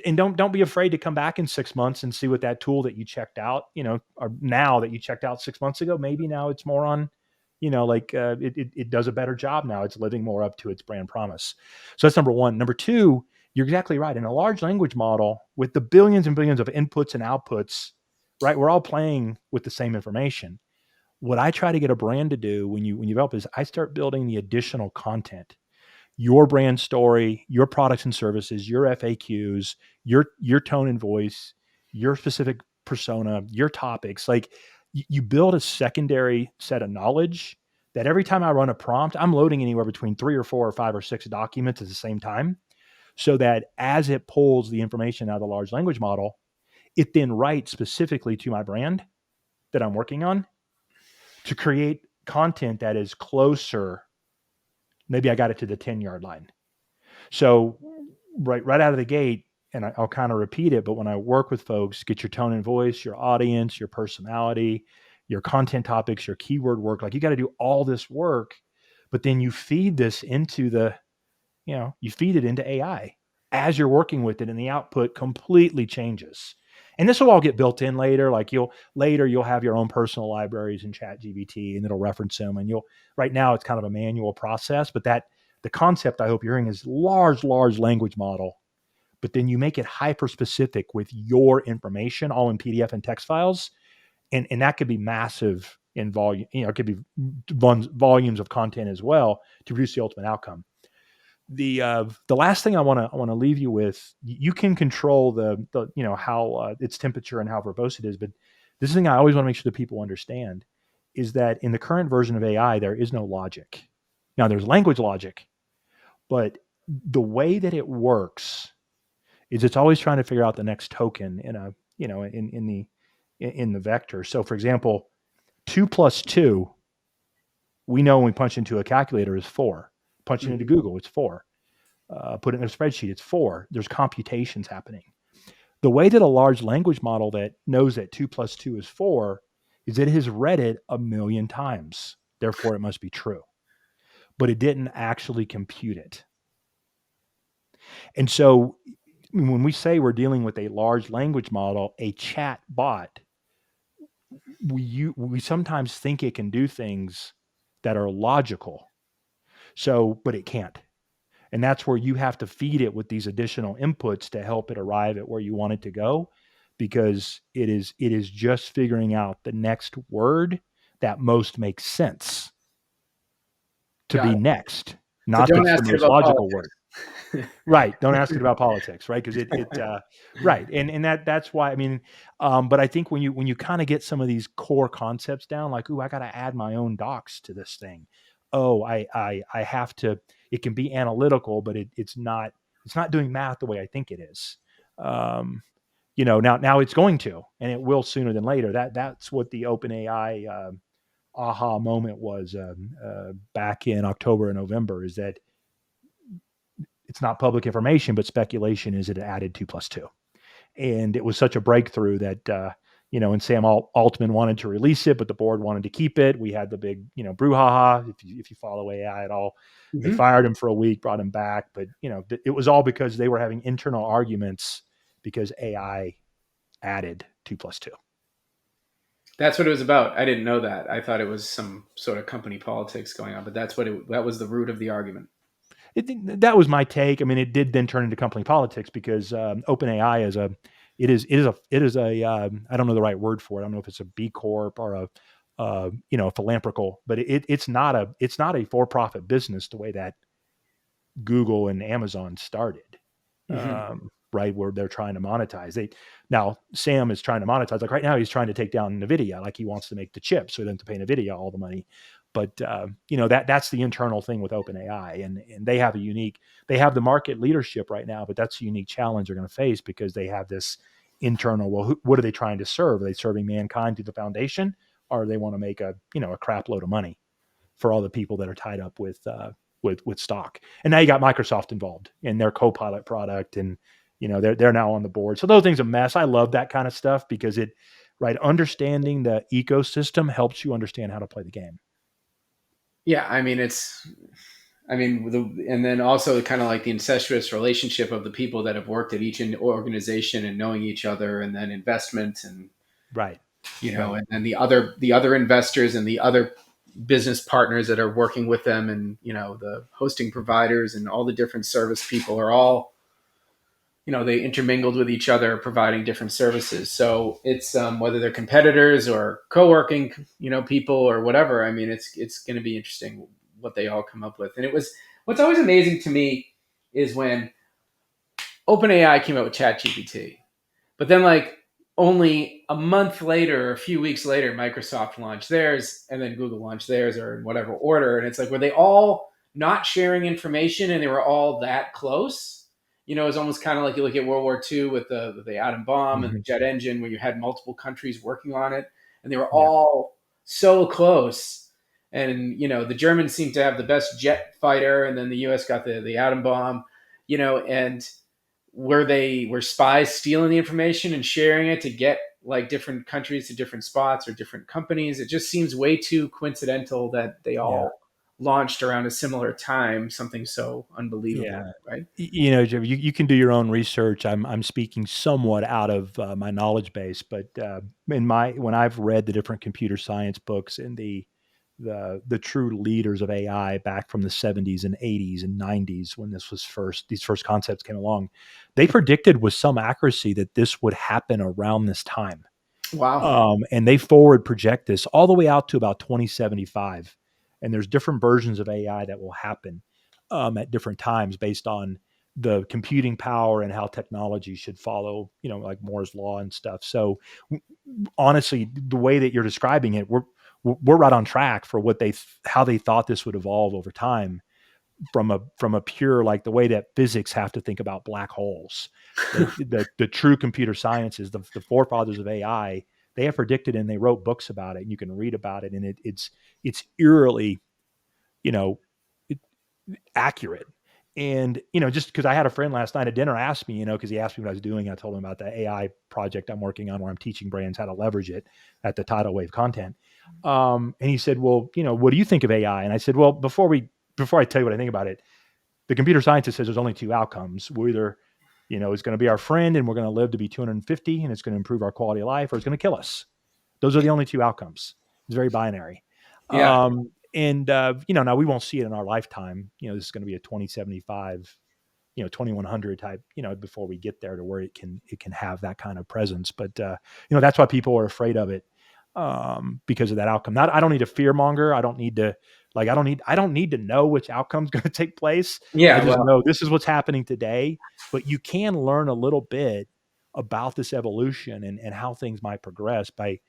and don't be afraid to come back in 6 months and see what that tool that you checked out, or now that you checked out 6 months ago, maybe now it's more on, it does a better job now. It's living more up to its brand promise. So that's number one. Number two, you're exactly right. In a large language model with the billions and billions of inputs and outputs, right? We're all playing with the same information. What I try to get a brand to do when you develop is I start building the additional content, your brand story, your products and services, your FAQs, your tone and voice, your specific persona, your topics. Like you build a secondary set of knowledge that every time I run a prompt, I'm loading anywhere between 3 or 4 or 5 or 6 documents at the same time, so that as it pulls the information out of the large language model, it then writes specifically to my brand that I'm working on to create content that is closer. Maybe I got it to the 10-yard line. So right out of the gate, and I'll kind of repeat it, but when I work with folks, get your tone and voice, your audience, your personality, your content topics, your keyword work, like you got to do all this work, but then you feed this into you feed it into AI as you're working with it, and the output completely changes. And this will all get built in later. Like you'll have your own personal libraries in ChatGPT, and it'll reference them. And right now it's kind of a manual process, but the concept I hope you're hearing is large language model, but then you make it hyper specific with your information, all in PDF and text files. And that could be massive in volume. It could be volumes of content as well to produce the ultimate outcome. The last thing I want to leave you with, you can control the how its temperature and how verbose it is, but this is the thing I always want to make sure that people understand is that in the current version of AI, there is no logic. Now there's language logic, but the way that it works is it's always trying to figure out the next token in a in the vector. So for example, 2 plus 2, we know when we punch into a calculator is 4. Punch it into Google, it's 4. Put it in a spreadsheet, it's 4. There's computations happening. The way that a large language model that knows that 2 plus 2 is 4 is that it has read it 1,000,000 times. Therefore, it must be true. But it didn't actually compute it. And so when we say we're dealing with a large language model, a chat bot, we sometimes think it can do things that are logical. But it can't. And that's where you have to feed it with these additional inputs to help it arrive at where you want it to go, because it is just figuring out the next word that most makes sense to Got be it. next, So not don't that's the ask it most about logical politics. word. Right. Don't ask it about politics, right? Because right. And that's why, I mean, but I think when you kind of get some of these core concepts down, like, I got to add my own docs to this thing. Oh, I have to, it can be analytical, but it's not doing math the way I think it is. Now it's going to, and it will sooner than later. That's what the OpenAI aha moment was back in October and November, is that it's not public information, but speculation is it added 2 plus 2. And it was such a breakthrough that, and Sam Altman wanted to release it, but the board wanted to keep it. We had the big, brouhaha. If you follow AI at all, they fired him for a week, brought him back. But, it was all because they were having internal arguments because AI added 2 plus 2. That's what it was about. I didn't know that. I thought it was some sort of company politics going on, but that was the root of the argument. That was my take. I mean, it did then turn into company politics because OpenAI is a I don't know the right word for it. I don't know if it's a B Corp or a philanthropical, but it's not a for-profit business the way that Google and Amazon started. Right, where they're trying to monetize. Now Sam is trying to monetize. Like right now, he's trying to take down NVIDIA. Like he wants to make the chip, so he doesn't have to pay NVIDIA all the money. But that's the internal thing with OpenAI, and they have they have the market leadership right now, but that's a unique challenge they're going to face because they have this internal. Well, what are they trying to serve? Are they serving mankind through the foundation, or they want to make a crap load of money for all the people that are tied up with stock? And now you got Microsoft involved in their Copilot product, and they're now on the board. So those things a mess. I love that kind of stuff because understanding the ecosystem helps you understand how to play the game. Yeah, I mean and then also kind of like the incestuous relationship of the people that have worked at each organization and knowing each other, and then investment and Right. and Right. then the other investors and the other business partners that are working with them, and the hosting providers and all the different service people are all they intermingled with each other, providing different services. So it's whether they're competitors or co-working, people or whatever. I mean, it's going to be interesting what they all come up with. And what's always amazing to me is when OpenAI came out with ChatGPT, but then like only a month later, or a few weeks later, Microsoft launched theirs, and then Google launched theirs, or in whatever order. And it's like, were they all not sharing information, and they were all that close? It's almost kind of like you look at World War II with the atom bomb and the Mm-hmm. jet engine, where you had multiple countries working on it, and they were Yeah. all so close. And the Germans seemed to have the best jet fighter, and then the U.S. got the atom bomb. And were spies stealing the information and sharing it to get like different countries to different spots or different companies? It just seems way too coincidental that they Yeah. all launched around a similar time, something so Yeah. unbelievable, right? Jeff, you can do your own research. I'm speaking somewhat out of my knowledge base, but when I've read the different computer science books and the true leaders of AI back from the 70s and 80s and 90s when these first concepts came along, they predicted with some accuracy that this would happen around this time. Wow. And they forward project this all the way out to about 2075. And there's different versions of AI that will happen at different times based on the computing power and how technology should follow, like Moore's law and stuff. So honestly, the way that you're describing it, we're right on track for how they thought this would evolve over time from a pure, like the way that physics have to think about black holes. The true computer sciences, the forefathers of AI, they have predicted and they wrote books about it, and you can read about it, and it's eerily, you know, it, accurate. And just because I had a friend last night at dinner ask me, because he asked me what I was doing, I told him about the AI project I'm working on where I'm teaching brands how to leverage it at the tidal wave content. And he said, "Well, what do you think of AI?" And I said, "Well, before I tell you what I think about it, the computer scientist says there's only two outcomes. We're either, it's going to be our friend and we're going to live to be 250 and it's going to improve our quality of life, or it's going to kill us. Those are the only two outcomes. It's very binary." Yeah. And now we won't see it in our lifetime. This is going to be a 2075, 2100 type, before we get there to where it can have that kind of presence. But that's why people are afraid of it, because of that outcome. Not, I don't need a fear monger. I don't need to I don't need to know which outcome is going to take place. I Yeah. just Well, know this is what's happening today. But you can learn a little bit about this evolution and how things might progress by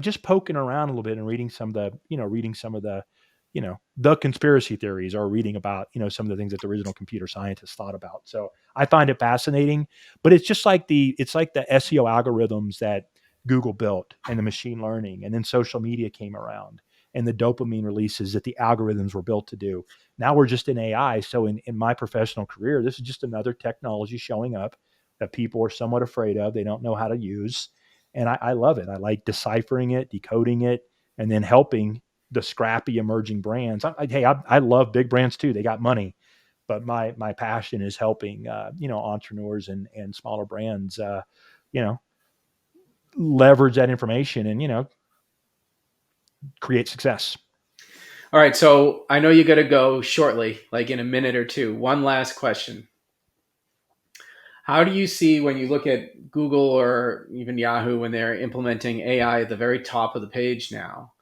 just poking around a little bit and reading some of the conspiracy theories, or reading about, some of the things that the original computer scientists thought about. So I find it fascinating, but it's just like it's like the SEO algorithms that Google built, and the machine learning, and then social media came around, and the dopamine releases that the algorithms were built to do. Now we're just in AI. So in my professional career, this is just another technology showing up that people are somewhat afraid of. They don't know how to use. And I love it. I like deciphering it, decoding it, and then helping the scrappy emerging brands. I love big brands too. They got money, but my passion is helping entrepreneurs and smaller brands you know leverage that information and create success. all right. So I know you got to go shortly, like in a minute or two. One last question. How do you see, when you look at Google or even Yahoo, when they're implementing AI at the very top of the page now?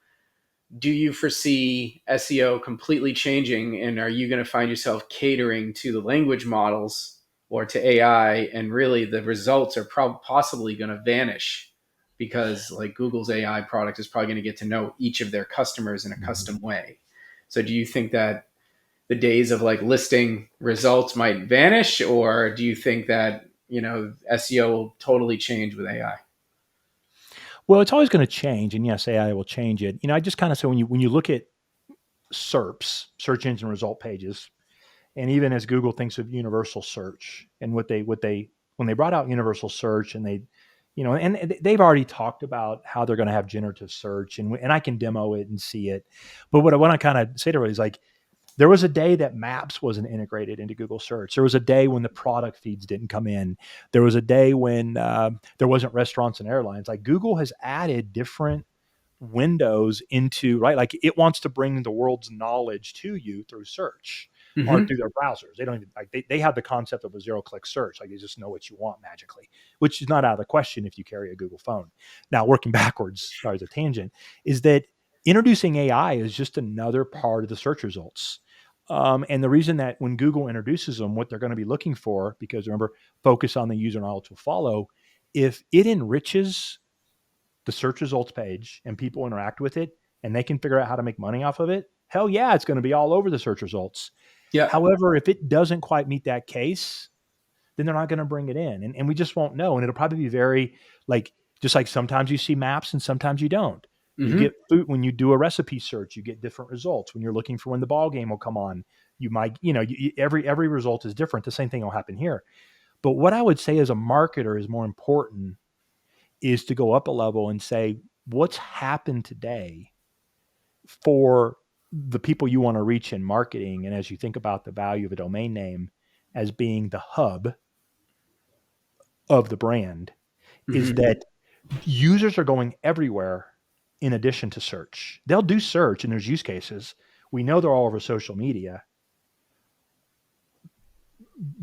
Do you foresee SEO completely changing, and are you going to find yourself catering to the language models or to AI, and really the results are possibly going to vanish because like Google's AI product is probably going to get to know each of their customers in a Mhm. custom way. So do you think that the days of like listing results might vanish, or do you think that, SEO will totally change with AI? Well, it's always going to change, and yes, AI will change it. I just kind of say when you look at SERPs, search engine result pages, and even as Google thinks of universal search, and what they when they brought out universal search, and and they've already talked about how they're going to have generative search, and I can demo it and see it. But what I want to kind of say to everybody is like, there was a day that maps wasn't integrated into Google search. There was a day when the product feeds didn't come in. There was a day when there wasn't restaurants and airlines. Like Google has added different windows into, right, like it wants to bring the world's knowledge to you through search or Mm-hmm. through their browsers. They don't even like they have the concept of a zero click search. Like they just know what you want magically, which is not out of the question if you carry a Google phone. Now, working backwards, sorry, as a tangent, is that introducing AI is just another part of the search results. And the reason that when Google introduces them, what they're going to be looking for, because remember, focus on the user knowledge will follow. If it enriches the search results page and people interact with it and they can figure out how to make money off of it, hell yeah, it's going to be all over the search results. Yeah. However, if it doesn't quite meet that case, then they're not going to bring it in. And we just won't know. And it'll probably be very like, just like sometimes you see maps and sometimes you don't. You Mm-hmm. get food when you do a recipe search, you get different results. When you're looking for when the ball game will come on, you might, every result is different. The same thing will happen here. But what I would say as a marketer is more important is to go up a level and say, what's happened today for the people you want to reach in marketing? And as you think about the value of a domain name as being the hub of the brand, is Mm-hmm. that users are going everywhere in addition to search. They'll do search and there's use cases. We know they're all over social media.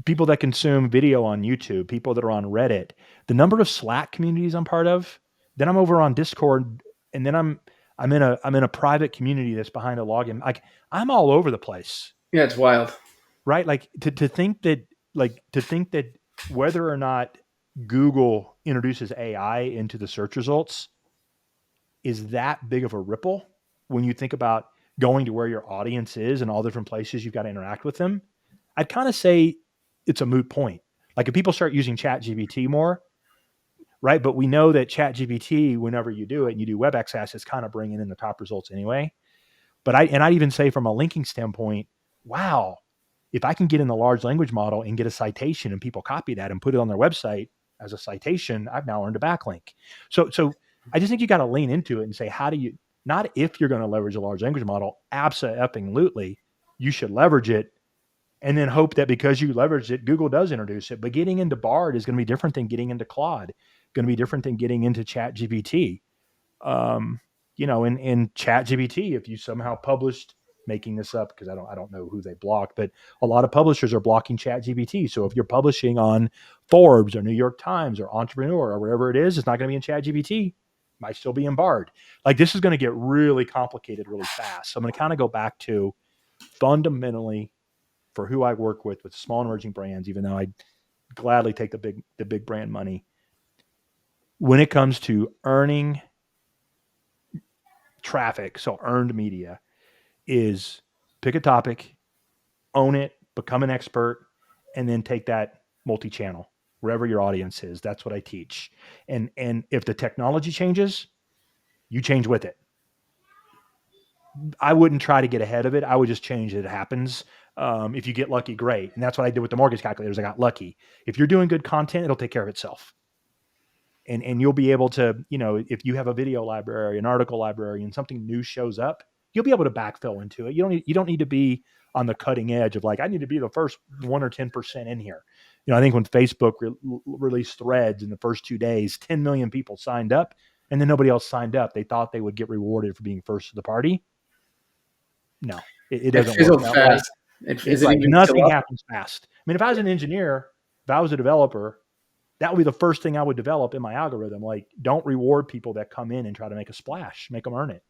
People that consume video on YouTube, people that are on Reddit, the number of Slack communities I'm part of, then I'm over on Discord, and then I'm in a private community that's behind a login. Like I'm all over the place, Yeah, it's wild. right? Like to think that whether or not Google introduces AI into the search results is that big of a ripple when you think about going to where your audience is and all the different places you've got to interact with them. I'd kind of say it's a moot point. Like if people start using ChatGPT more, right? But we know that ChatGPT, whenever you do it and you do web access, it's kind of bringing in the top results anyway. But I'd even say from a linking standpoint, wow, if I can get in the large language model and get a citation and people copy that and put it on their website as a citation, I've now earned a backlink. So I just think you got to lean into it and say, how do you, not if you're going to leverage a large language model, absolutely, you should leverage it and then hope that because you leverage it, Google does introduce it. But getting into Bard is going to be different than getting into Claude, going to be different than getting into Chat GPT. Um, in Chat GPT, if you somehow published, making this up because I don't know who they blocked, but a lot of publishers are blocking Chat GPT. So if you're publishing on Forbes or New York Times or Entrepreneur or wherever it is, it's not going to be in Chat GPT. Might still be in Bard. Like this is going to get really complicated really fast. So I'm going to kind of go back to fundamentally for who I work with small and emerging brands, even though I gladly take the big brand money. When it comes to earning traffic, so earned media, is pick a topic, own it, become an expert, and then take that multi-channel wherever your audience is. That's what I teach. And if the technology changes, you change with it. I wouldn't try to get ahead of it. I would just change it. It happens. If you get lucky, great. And that's what I did with the mortgage calculators. I got lucky. If you're doing good content, it'll take care of itself. And you'll be able to, if you have a video library, an article library, and something new shows up, you'll be able to backfill into it. You don't need to be on the cutting edge of like, I need to be the first 1 or 10% in here. I think when Facebook released Threads in the first 2 days, 10 million people signed up, and then nobody else signed up. They thought they would get rewarded for being first to the party. No, it It doesn't work fizzled that way. fast. Is it Right. even still Nothing up? happens fast. I mean, if I was an engineer, if I was a developer, that would be the first thing I would develop in my algorithm. Like, don't reward people that come in and try to make a splash, make them earn it.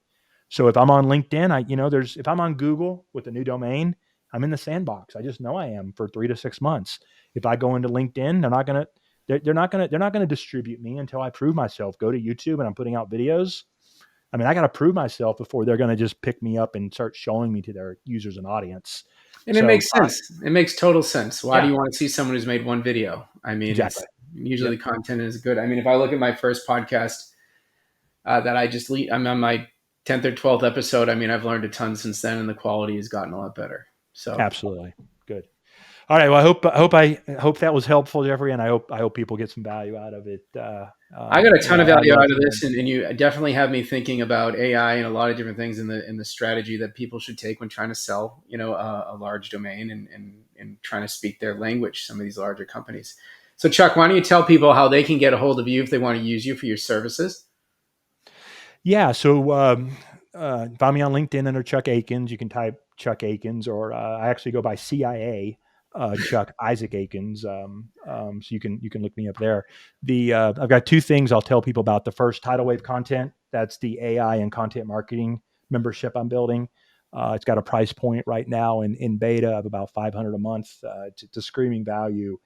So if I'm on LinkedIn, if I'm on Google with a new domain, I'm in the sandbox. I just know I am for 3 to 6 months. If I go into LinkedIn, they're not going to, they're not gonna distribute me until I prove myself. Go to YouTube and I'm putting out videos. I mean, I got to prove myself before they're going to just pick me up and start showing me to their users and audience. And it So makes sense. It makes total sense. Why do yeah, you want to see someone who's made one video? I mean, exactly. it's usually Yep. the content is good. I mean, if I look at my first podcast that I just I'm on my 10th or 12th episode. I mean, I've learned a ton since then, and the quality has gotten a lot better. So Absolutely. Good. All right. Well, I hope that was helpful, Jeffrey, and I hope people get some value out of it. I got a ton of I value love out of hearing. this, and you definitely have me thinking about AI and a lot of different things in the strategy that people should take when trying to sell, a large domain and trying to speak their language. Some of these larger companies. So, Chuck, why don't you tell people how they can get a hold of you if they want to use you for your services? Yeah. So find me on LinkedIn under Chuck Aikens. You can type Chuck Aikens, or I actually go by CIA. Chuck Isaac Aikens. So you can look me up there. I've got two things I'll tell people about. The first, Tidal Wave Content. That's the AI and content marketing membership I'm building. It's got a price point right now in beta of about $500 a month. It's a screaming value.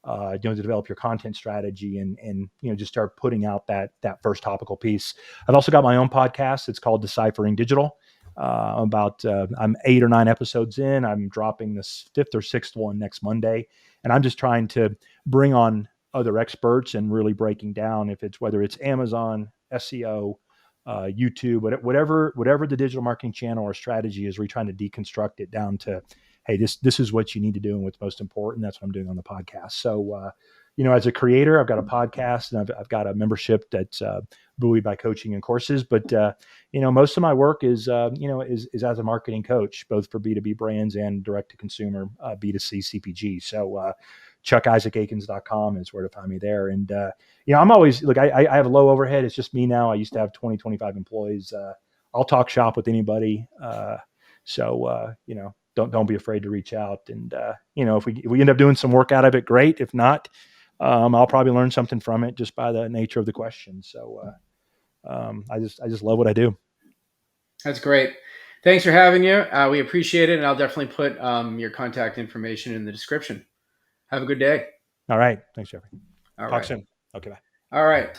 To develop your content strategy and just start putting out that first topical piece. I've also got my own podcast. It's called Deciphering Digital. I'm 8 or 9 episodes in. I'm dropping this 5th or 6th one next Monday, and I'm just trying to bring on other experts and really breaking down whether it's Amazon, SEO, YouTube, whatever the digital marketing channel or strategy is. We're trying to deconstruct it down to, hey, this is what you need to do and what's most important. That's what I'm doing on the podcast. So, as a creator, I've got a podcast and I've got a membership that's buoyed by coaching and courses. But most of my work is as a marketing coach, both for B2B brands and direct to consumer B2C CPG. So, ChuckIsaacAikens.com is where to find me there. And I'm always I have a low overhead. It's just me now. I used to have 20, 25 employees. I'll talk shop with anybody. Don't be afraid to reach out. And if we end up doing some work out of it, great. If not, I'll probably learn something from it just by the nature of the question. So I just love what I do. That's great. Thanks for having you. We appreciate it, and I'll definitely put your contact information in the description. Have a good day. All right. Thanks, Jeffrey. All Talk right. soon. Okay, bye. All right.